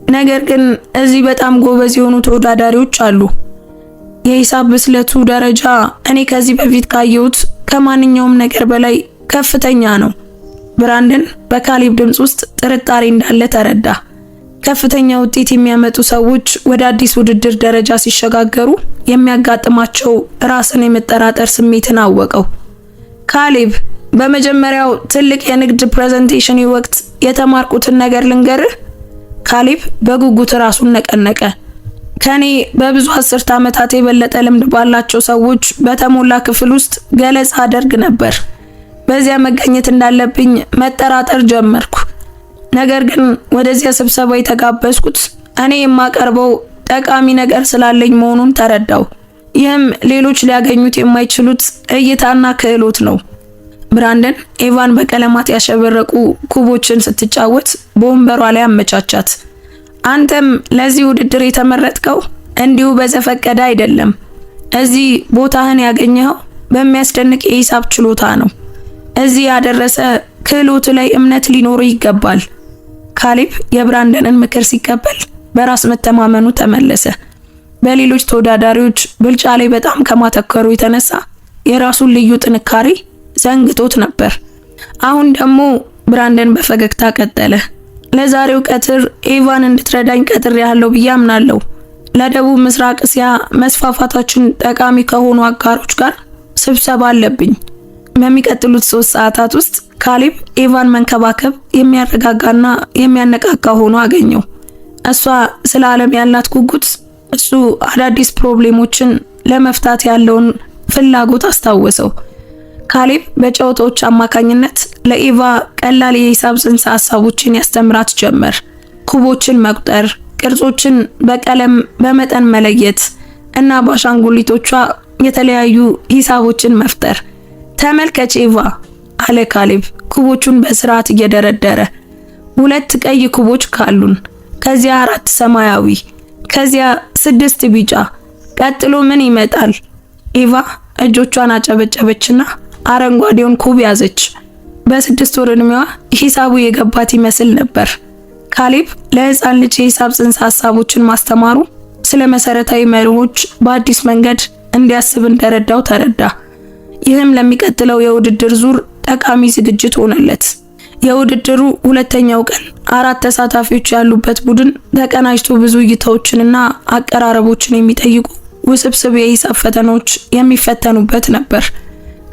ነገር ግን እዚህ በጣም ጎበዝ የሆኑ ተወዳዳሪዎች አሉ። የሂሳብ ብስለቱ ደረጃ እኔ ከዚህ በፊት ካየሁት ከማንኛውም ነገር በላይ ከፍተኛ ነው። ብራንደን በካሌብ ድምጽ ውስጥ ጥርጣሬ እንዳለ ተረዳ። ከፍተኛ ውጤት የሚያመጡ ሰዎች ወደ አዲስ ውድድር ደረጃ ሲሸጋገሩ የሚያጋጥማቸው ራስን የመጠራጠር ስሜትን አወቀው። ካሌብ፣ በመጀመሪያው ትልቅ የንግድ ፕሬዘንቴሽን ወቅት የተማርኩትን ነገር ልንገርህ። ካሌብ በጉጉት ራሱን ነቀነቀ። ከኔ በብዙ 10 ዓመታት የበለጠ ልምድ ባላቸው ሰዎች በተሞላ ክፍል ውስጥ ገለጻ አደርግ ነበር። በዚያ መገኘት እንዳለብኝ መጠራጠር ጀመርኩ። ነገር ግን ወደዚያ ስብሰባ የተጋበዝኩት እኔ የማቀርበው ጠቃሚ ነገር ስላለኝ መሆኑን ተረዳው። ይህም ሌሎች ሊያገኙት የማይችሉት እይታና ክህሎት ነው። ብራንደን ኤቫን በቀለማት ያሸበረቁ ኩቦችን ስትጫወት በወንበሯ ላይ አመቻቻት። አንተም ለዚህ ውድድር የተመረጥከው እንዲሁ በዘፈቀደ አይደለም። እዚህ ቦታህን ያገኘኸው በሚያስደንቅ የሂሳብ ችሎታ ነው። እዚህ ያደረሰ ክህሎት ላይ እምነት ሊኖር ይገባል። ካሌብ የብራንደንን ምክር ሲቀበል በራስ መተማመኑ ተመለሰ። በሌሎች ተወዳዳሪዎች ብልጫ ላይ በጣም ከማተኮሩ የተነሳ የራሱን ልዩ ጥንካሬ ዘንግቶት ነበር። አሁን ደግሞ ብራንደን በፈገግታ ቀጠለ። ለዛሬው ቀትር ኤቫን እንድትረዳኝ ቀጥሬ ያለው ብዬ አምናለሁ። ለደቡብ ምስራቅ እስያ መስፋፋታችን ጠቃሚ ከሆኑ አጋሮች ጋር ስብሰባ አለብኝ። በሚቀጥሉት 3 ሰዓታት ውስጥ ካሌብ ኤቫን መንከባከብ የሚያረጋጋና የሚያነቃቃ ሆኖ አገኘው። እሷ ስለ ዓለም ያላት ጉጉት፣ እሱ አዳዲስ ፕሮብሌሞችን ለመፍታት ያለውን ፍላጎት አስታወሰው። ካሌብ በጨዋታዎች አማካኝነት ለኤቫ ቀላል የሂሳብ ጽንሰ ሐሳቦችን ያስተምራት ጀመር። ኩቦችን መቁጠር፣ ቅርጾችን በቀለም በመጠን መለየት እና በአሻንጉሊቶቿ የተለያዩ ሂሳቦችን መፍጠር። ተመልከች ኤቫ፣ አለ ካሌብ ኩቦቹን በስርዓት እየደረደረ። 2 ቀይ ኩቦች ካሉን፣ ከዚያ 4 ሰማያዊ፣ ከዚያ 6 ቢጫ፣ ቀጥሎ ምን ይመጣል? ኤቫ እጆቿን አጨበጨበችና አረንጓዴውን ኩብ ያዘች። በ6 ወር ዕድሜዋ ሂሳቡ የገባት ይመስል ነበር። ካሌብ ለሕፃን ልጅ የሂሳብ ጽንሰ ሐሳቦችን ማስተማሩ ስለ መሰረታዊ መርሆች በአዲስ መንገድ እንዲያስብ እንደረዳው ተረዳ። ይህም ለሚቀጥለው የውድድር ዙር ጠቃሚ ዝግጅት ሆነለት። የውድድሩ 2ኛው ቀን 4 ተሳታፊዎች ያሉበት ቡድን ተቀናጅቶ ብዙ እይታዎችንና አቀራረቦችን የሚጠይቁ ውስብስብ የሂሳብ ፈተናዎች የሚፈተኑበት ነበር።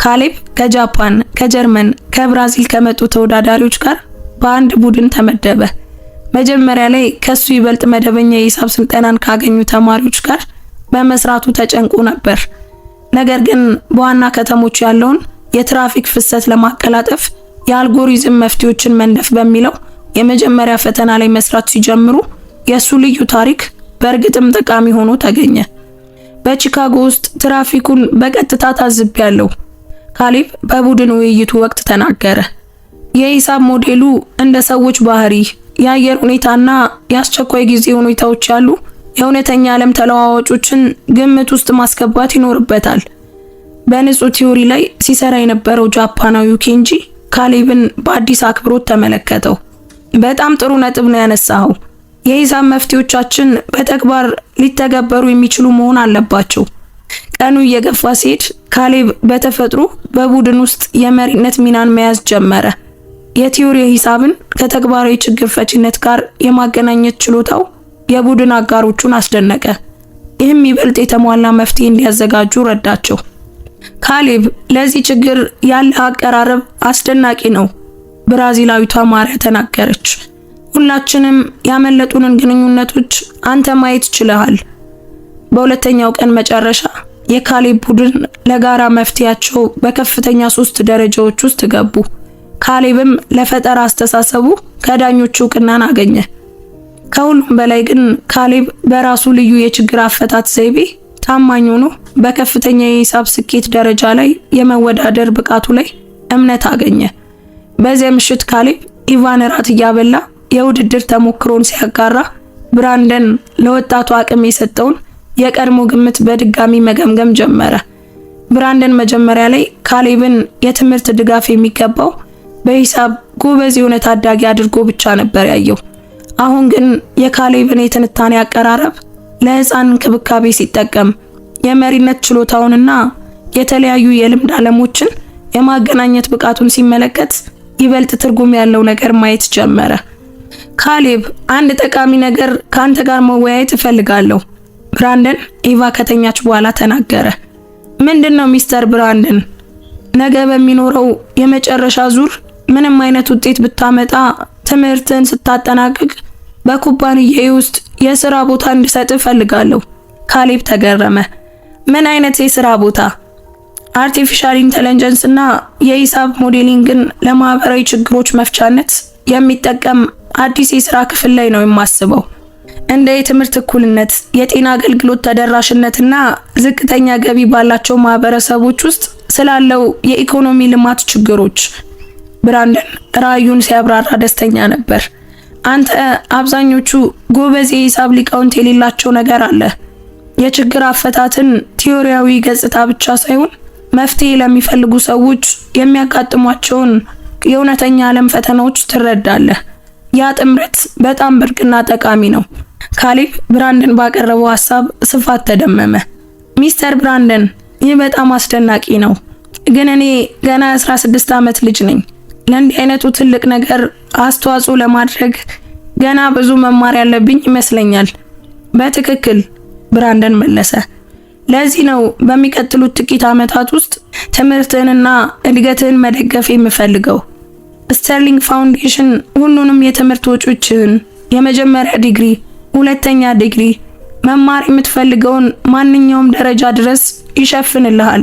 ካሌብ ከጃፓን፣ ከጀርመን፣ ከብራዚል ከመጡ ተወዳዳሪዎች ጋር በአንድ ቡድን ተመደበ። መጀመሪያ ላይ ከሱ ይበልጥ መደበኛ የሂሳብ ስልጠናን ካገኙ ተማሪዎች ጋር በመስራቱ ተጨንቆ ነበር። ነገር ግን በዋና ከተሞች ያለውን የትራፊክ ፍሰት ለማቀላጠፍ የአልጎሪዝም መፍትሄዎችን መንደፍ በሚለው የመጀመሪያ ፈተና ላይ መስራት ሲጀምሩ የሱ ልዩ ታሪክ በእርግጥም ጠቃሚ ሆኖ ተገኘ። በቺካጎ ውስጥ ትራፊኩን በቀጥታ ታዝቤያለሁ፣ ካሌብ በቡድን ውይይቱ ወቅት ተናገረ። የሂሳብ ሞዴሉ እንደ ሰዎች ባህሪ፣ የአየር ሁኔታና የአስቸኳይ ጊዜ ሁኔታዎች ያሉ የእውነተኛ ዓለም ተለዋዋጮችን ግምት ውስጥ ማስገባት ይኖርበታል። በንጹህ ቲዮሪ ላይ ሲሰራ የነበረው ጃፓናዊው ኬንጂ ካሌብን በአዲስ አክብሮት ተመለከተው። በጣም ጥሩ ነጥብ ነው ያነሳው። የሂሳብ መፍትሄዎቻችን በተግባር ሊተገበሩ የሚችሉ መሆን አለባቸው። ቀኑ እየገፋ ሲሄድ ካሌብ በተፈጥሮ በቡድን ውስጥ የመሪነት ሚናን መያዝ ጀመረ። የቲዮሪ ሂሳብን ከተግባራዊ ችግር ፈቺነት ጋር የማገናኘት ችሎታው የቡድን አጋሮቹን አስደነቀ። ይህም ይበልጥ የተሟላ መፍትሄ እንዲያዘጋጁ ረዳቸው። ካሌብ፣ ለዚህ ችግር ያለ አቀራረብ አስደናቂ ነው፣ ብራዚላዊቷ ማሪያ ተናገረች። ሁላችንም ያመለጡንን ግንኙነቶች አንተ ማየት ችለሃል። በሁለተኛው ቀን መጨረሻ የካሌብ ቡድን ለጋራ መፍትሄያቸው በከፍተኛ 3 ደረጃዎች ውስጥ ገቡ። ካሌብም ለፈጠራ አስተሳሰቡ ከዳኞቹ እውቅናን አገኘ። ከሁሉም በላይ ግን ካሌብ በራሱ ልዩ የችግር አፈታት ዘይቤ ታማኝ ሆኖ በከፍተኛ የሂሳብ ስኬት ደረጃ ላይ የመወዳደር ብቃቱ ላይ እምነት አገኘ። በዚያ ምሽት ካሌብ ኢቫን ራት እያበላ የውድድር ተሞክሮን ሲያጋራ ብራንደን ለወጣቱ አቅም የሰጠውን የቀድሞ ግምት በድጋሚ መገምገም ጀመረ። ብራንደን መጀመሪያ ላይ ካሌብን የትምህርት ድጋፍ የሚገባው በሂሳብ ጎበዝ የሆነ ታዳጊ አድርጎ ብቻ ነበር ያየው። አሁን ግን የካሌብን የትንታኔ አቀራረብ ለህፃን እንክብካቤ ሲጠቀም የመሪነት ችሎታውንና የተለያዩ የልምድ ዓለሞችን የማገናኘት ብቃቱን ሲመለከት ይበልጥ ትርጉም ያለው ነገር ማየት ጀመረ። ካሌብ፣ አንድ ጠቃሚ ነገር ካንተ ጋር መወያየት እፈልጋለሁ፣ ብራንደን ኢቫ ከተኛች በኋላ ተናገረ። ምንድነው ሚስተር ብራንደን? ነገ በሚኖረው የመጨረሻ ዙር ምንም አይነት ውጤት ብታመጣ ትምህርትን ስታጠናቅቅ በኩባንያዬ ውስጥ የሥራ ቦታ እንድሰጥ እፈልጋለሁ። ካሌብ ተገረመ። ምን አይነት የሥራ ቦታ? አርቲፊሻል ኢንተለጀንስ እና የሂሳብ ሞዴሊንግን ለማህበራዊ ችግሮች መፍቻነት የሚጠቀም አዲስ የሥራ ክፍል ላይ ነው የማስበው። እንደ የትምህርት እኩልነት፣ የጤና አገልግሎት ተደራሽነትና ዝቅተኛ ገቢ ባላቸው ማህበረሰቦች ውስጥ ስላለው የኢኮኖሚ ልማት ችግሮች። ብራንደን ራእዩን ሲያብራራ ደስተኛ ነበር። አንተ አብዛኞቹ ጎበዝ የሂሳብ ሊቃውንት የሌላቸው ነገር አለ። የችግር አፈታትን ቲዮሪያዊ ገጽታ ብቻ ሳይሆን መፍትሄ ለሚፈልጉ ሰዎች የሚያጋጥሟቸውን የእውነተኛ ዓለም ፈተናዎች ትረዳለህ። ያ ጥምረት በጣም ብርቅና ጠቃሚ ነው። ካሌብ ብራንደን ባቀረበው ሐሳብ ስፋት ተደመመ። ሚስተር ብራንደን፣ ይህ በጣም አስደናቂ ነው፣ ግን እኔ ገና 16 ዓመት ልጅ ነኝ። ለእንዲህ አይነቱ ትልቅ ነገር አስተዋጽኦ ለማድረግ ገና ብዙ መማር ያለብኝ ይመስለኛል። በትክክል፣ ብራንደን መለሰ። ለዚህ ነው በሚቀጥሉት ጥቂት ዓመታት ውስጥ ትምህርትህንና እድገትህን መደገፍ የምፈልገው። ስተርሊንግ ፋውንዴሽን ሁሉንም የትምህርት ወጪዎችህን፣ የመጀመሪያ ዲግሪ፣ ሁለተኛ ዲግሪ፣ መማር የምትፈልገውን ማንኛውም ደረጃ ድረስ ይሸፍንልሃል።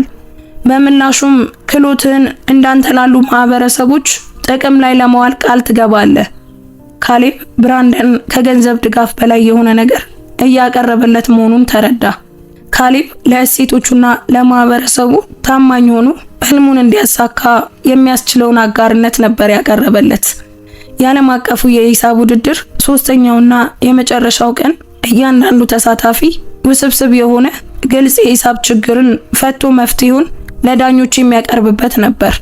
በምላሹም ክህሎትህን እንዳንተ ላሉ ማህበረሰቦች ጥቅም ላይ ለማዋል ቃል ትገባለህ። ካሌብ ብራንደን ከገንዘብ ድጋፍ በላይ የሆነ ነገር እያቀረበለት መሆኑን ተረዳ። ካሌብ ለእሴቶቹና ለማህበረሰቡ ታማኝ ሆኖ ህልሙን እንዲያሳካ የሚያስችለውን አጋርነት ነበር ያቀረበለት። የዓለም አቀፉ የሂሳብ ውድድር ሶስተኛውና የመጨረሻው ቀን እያንዳንዱ ተሳታፊ ውስብስብ የሆነ ግልጽ የሂሳብ ችግርን ፈቶ መፍትሄውን ለዳኞች የሚያቀርብበት ነበር።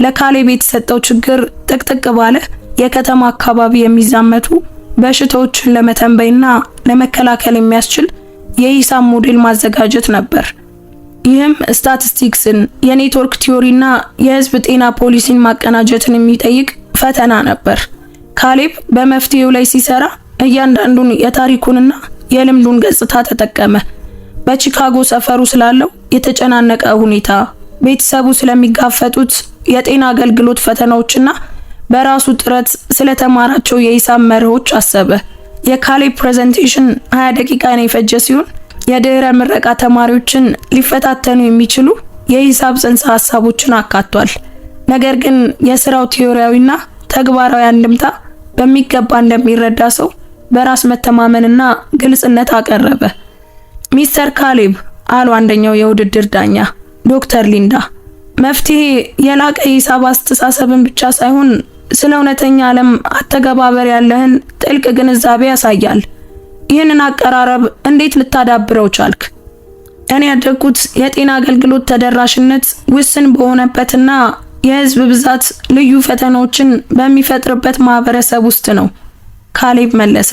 ለካሌብ የተሰጠው ችግር ጥቅጥቅ ባለ የከተማ አካባቢ የሚዛመቱ በሽታዎችን ለመተንበይና ለመከላከል የሚያስችል የሂሳብ ሞዴል ማዘጋጀት ነበር። ይህም ስታቲስቲክስን፣ የኔትወርክ ቲዮሪና የህዝብ ጤና ፖሊሲን ማቀናጀትን የሚጠይቅ ፈተና ነበር። ካሌብ በመፍትሄው ላይ ሲሰራ እያንዳንዱን የታሪኩንና የልምዱን ገጽታ ተጠቀመ። በቺካጎ ሰፈሩ ስላለው የተጨናነቀ ሁኔታ፣ ቤተሰቡ ስለሚጋፈጡት የጤና አገልግሎት ፈተናዎችና በራሱ ጥረት ስለተማራቸው የሂሳብ መርሆች አሰበ። የካሌብ ፕሬዘንቴሽን 20 ደቂቃ ነው የፈጀ ሲሆን የድህረ ምረቃ ተማሪዎችን ሊፈታተኑ የሚችሉ የሂሳብ ጽንሰ ሐሳቦችን አካቷል። ነገር ግን የሥራው ቲዮሪያዊና ተግባራዊ አንድምታ በሚገባ እንደሚረዳ ሰው በራስ መተማመንና ግልጽነት አቀረበ። ሚስተር ካሌብ አሉ አንደኛው የውድድር ዳኛ ዶክተር ሊንዳ፣ መፍትሄ የላቀ ሂሳብ አስተሳሰብን ብቻ ሳይሆን ስለ እውነተኛ ዓለም አተገባበር ያለህን ጥልቅ ግንዛቤ ያሳያል። ይህንን አቀራረብ እንዴት ልታዳብረው ቻልክ? እኔ ያደግኩት የጤና አገልግሎት ተደራሽነት ውስን በሆነበትና የህዝብ ብዛት ልዩ ፈተናዎችን በሚፈጥርበት ማህበረሰብ ውስጥ ነው፣ ካሌብ መለሰ።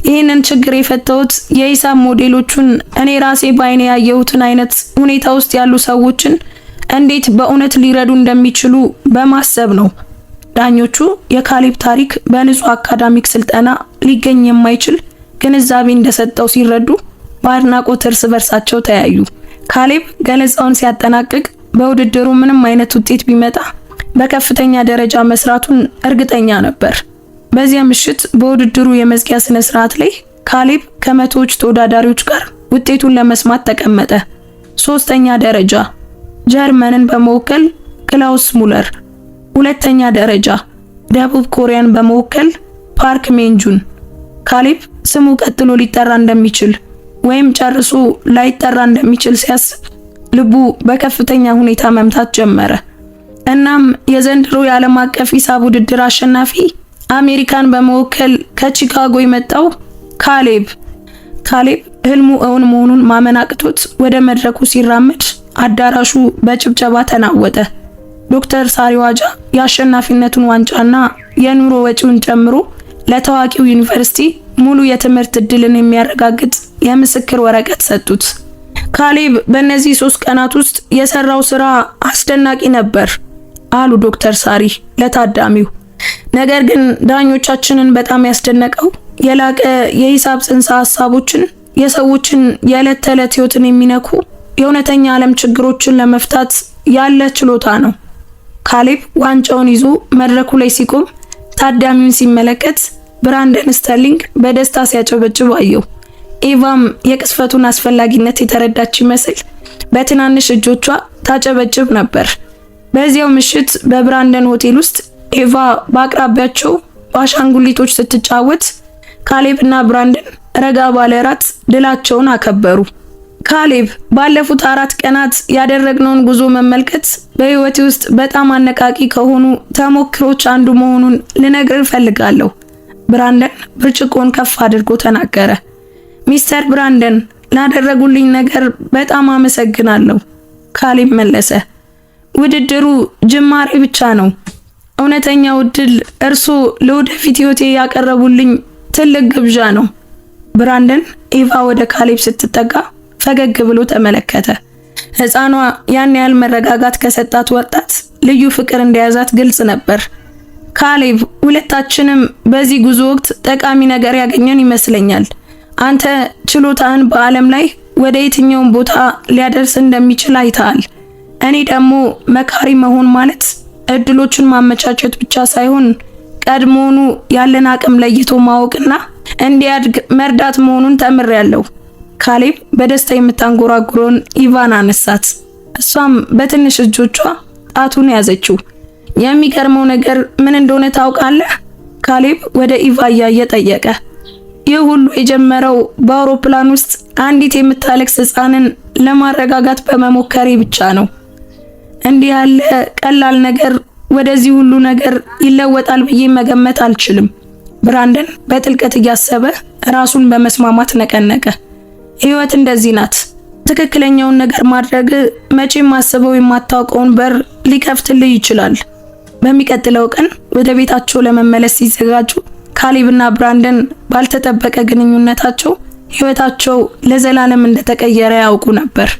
ይህንን ችግር የፈታሁት የሂሳብ ሞዴሎቹን እኔ ራሴ ባይኔ ያየሁትን አይነት ሁኔታ ውስጥ ያሉ ሰዎችን እንዴት በእውነት ሊረዱ እንደሚችሉ በማሰብ ነው። ዳኞቹ የካሌብ ታሪክ በንጹህ አካዳሚክ ስልጠና ሊገኝ የማይችል ግንዛቤ እንደሰጠው ሲረዱ በአድናቆት እርስ በርሳቸው ተያዩ። ካሌብ ገለጻውን ሲያጠናቅቅ በውድድሩ ምንም አይነት ውጤት ቢመጣ በከፍተኛ ደረጃ መስራቱን እርግጠኛ ነበር። በዚያ ምሽት በውድድሩ የመዝጊያ ስነ ስርዓት ላይ ካሌብ ከመቶዎች ተወዳዳሪዎች ጋር ውጤቱን ለመስማት ተቀመጠ። ሶስተኛ ደረጃ ጀርመንን በመወከል ክላውስ ሙለር፣ ሁለተኛ ደረጃ ደቡብ ኮሪያን በመወከል ፓርክ ሜንጁን፣ ካሌብ ስሙ ቀጥሎ ሊጠራ እንደሚችል ወይም ጨርሶ ላይጠራ እንደሚችል ሲያስብ ልቡ በከፍተኛ ሁኔታ መምታት ጀመረ። እናም የዘንድሮ የዓለም አቀፍ ሂሳብ ውድድር አሸናፊ አሜሪካን በመወከል ከቺካጎ የመጣው ካሌብ ህልሙ እውን መሆኑን ማመን አቅቶት ወደ መድረኩ ሲራመድ አዳራሹ በጭብጨባ ተናወጠ። ዶክተር ሳሪዋጃ የአሸናፊነቱን ዋንጫና የኑሮ ወጪውን ጨምሮ ለታዋቂው ዩኒቨርሲቲ ሙሉ የትምህርት ዕድልን የሚያረጋግጥ የምስክር ወረቀት ሰጡት። ካሌብ በእነዚህ 3 ቀናት ውስጥ የሰራው ስራ አስደናቂ ነበር አሉ ዶክተር ሳሪ ለታዳሚው። ነገር ግን ዳኞቻችንን በጣም ያስደነቀው የላቀ የሂሳብ ጽንሰ ሐሳቦችን፣ የሰዎችን የዕለት ተዕለት ህይወትን የሚነኩ የእውነተኛ ዓለም ችግሮችን ለመፍታት ያለ ችሎታ ነው። ካሌብ ዋንጫውን ይዞ መድረኩ ላይ ሲቆም ታዳሚውን ሲመለከት ብራንደን ስተርሊንግ በደስታ ሲያጨበጭብ አየው። ኤቫም የቅስፈቱን አስፈላጊነት የተረዳች ይመስል በትናንሽ እጆቿ ታጨበጭብ ነበር። በዚያው ምሽት በብራንደን ሆቴል ውስጥ ኤቫ በአቅራቢያቸው በአሻንጉሊቶች ስትጫወት ካሌብና ብራንደን ረጋ ባለ ራት ድላቸውን አከበሩ። ካሌብ ባለፉት 4 ቀናት ያደረግነውን ጉዞ መመልከት በህይወቴ ውስጥ በጣም አነቃቂ ከሆኑ ተሞክሮች አንዱ መሆኑን ልነግር እፈልጋለሁ። ብራንደን ብርጭቆን ከፍ አድርጎ ተናገረ። ሚስተር ብራንደን ላደረጉልኝ ነገር በጣም አመሰግናለሁ፣ ካሌብ መለሰ። ውድድሩ ጅማሬ ብቻ ነው። እውነተኛው ዕድል እርሶ ለወደፊት ህይወቴ ያቀረቡልኝ ትልቅ ግብዣ ነው። ብራንደን ኤቫ ወደ ካሌብ ስትጠጋ ፈገግ ብሎ ተመለከተ። ህፃኗ ያን ያህል መረጋጋት ከሰጣት ወጣት ልዩ ፍቅር እንደያዛት ግልጽ ነበር። ካሌብ ሁለታችንም በዚህ ጉዞ ወቅት ጠቃሚ ነገር ያገኘን ይመስለኛል። አንተ ችሎታን በዓለም ላይ ወደ የትኛውም ቦታ ሊያደርስ እንደሚችል አይተሃል። እኔ ደግሞ መካሪ መሆን ማለት እድሎችን ማመቻቸት ብቻ ሳይሆን ቀድሞውኑ ያለን አቅም ለይቶ ማወቅና እንዲያድግ መርዳት መሆኑን ተምሬያለሁ። ካሌብ በደስታ የምታንጎራጉረውን ኢቫን አነሳት። እሷም በትንሽ እጆቿ ጣቱን ያዘችው። የሚገርመው ነገር ምን እንደሆነ ታውቃለህ? ካሌብ ወደ ኢቫ እያየ ጠየቀ። ይህ ሁሉ የጀመረው በአውሮፕላን ውስጥ አንዲት የምታለቅስ ህፃንን ለማረጋጋት በመሞከሬ ብቻ ነው። እንዲህ ያለ ቀላል ነገር ወደዚህ ሁሉ ነገር ይለወጣል ብዬ መገመት አልችልም። ብራንደን በጥልቀት እያሰበ ራሱን በመስማማት ነቀነቀ። ህይወት እንደዚህ ናት። ትክክለኛውን ነገር ማድረግ መቼም ማስበው የማታውቀውን በር ሊከፍትልህ ይችላል። በሚቀጥለው ቀን ወደ ቤታቸው ለመመለስ ሲዘጋጁ ካሌብና ብራንደን ባልተጠበቀ ግንኙነታቸው ህይወታቸው ለዘላለም እንደተቀየረ ያውቁ ነበር።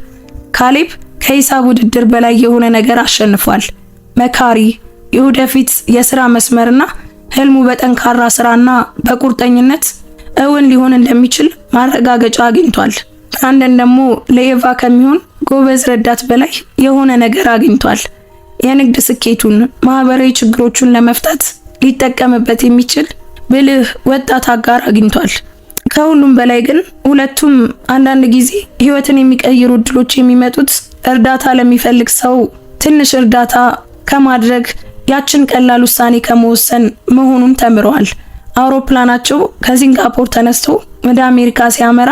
ካሌብ ከሂሳብ ውድድር በላይ የሆነ ነገር አሸንፏል። መካሪ፣ የወደፊት የሥራ መስመርና ህልሙ በጠንካራ ስራና በቁርጠኝነት እውን ሊሆን እንደሚችል ማረጋገጫ አግኝቷል። ብራንደን ደግሞ ለኤቫ ከሚሆን ጎበዝ ረዳት በላይ የሆነ ነገር አግኝቷል። የንግድ ስኬቱን፣ ማህበራዊ ችግሮቹን ለመፍታት ሊጠቀምበት የሚችል ብልህ ወጣት አጋር አግኝቷል። ከሁሉም በላይ ግን ሁለቱም አንዳንድ ጊዜ ህይወትን የሚቀይሩ እድሎች የሚመጡት እርዳታ ለሚፈልግ ሰው ትንሽ እርዳታ ከማድረግ ያችን ቀላል ውሳኔ ከመወሰን መሆኑን ተምረዋል። አውሮፕላናቸው ከሲንጋፖር ተነስቶ ወደ አሜሪካ ሲያመራ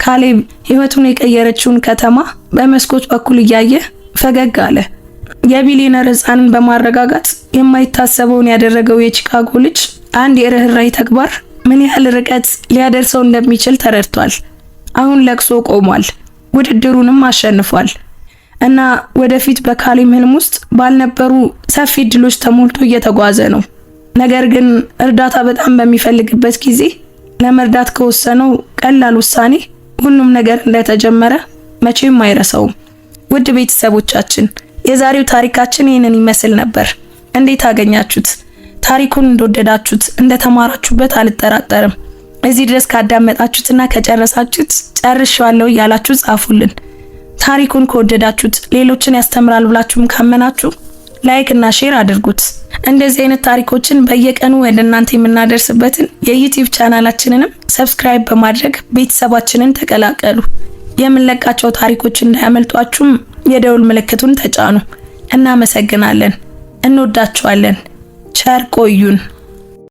ካሌብ ህይወቱን የቀየረችውን ከተማ በመስኮት በኩል እያየ ፈገግ አለ። የቢሊየነር ህፃንን በማረጋጋት የማይታሰበውን ያደረገው የቺካጎ ልጅ አንድ የርህራሄ ተግባር ምን ያህል ርቀት ሊያደርሰው እንደሚችል ተረድቷል። አሁን ለቅሶ ቆሟል፣ ውድድሩንም አሸንፏል እና ወደፊት በካሌብ ህልም ውስጥ ባልነበሩ ሰፊ እድሎች ተሞልቶ እየተጓዘ ነው። ነገር ግን እርዳታ በጣም በሚፈልግበት ጊዜ ለመርዳት ከወሰነው ቀላል ውሳኔ ሁሉም ነገር እንደተጀመረ መቼም አይረሳውም። ውድ ቤተሰቦቻችን የዛሬው ታሪካችን ይህንን ይመስል ነበር። እንዴት አገኛችሁት? ታሪኩን እንደወደዳችሁት እንደተማራችሁበት አልጠራጠርም። እዚህ ድረስ ካዳመጣችሁትና ከጨረሳችሁት ጨርሻለሁ እያላችሁ ጻፉልን። ታሪኩን ከወደዳችሁት ሌሎችን ያስተምራል ብላችሁም ካመናችሁ ላይክ እና ሼር አድርጉት። እንደዚህ አይነት ታሪኮችን በየቀኑ ወደ እናንተ የምናደርስበትን የዩቲዩብ ቻናላችንንም ሰብስክራይብ በማድረግ ቤተሰባችንን ተቀላቀሉ። የምንለቃቸው ታሪኮች እንዳያመልጧችሁም የደውል ምልክቱን ተጫኑ። እናመሰግናለን። እንወዳችኋለን። ቸር ቆዩን።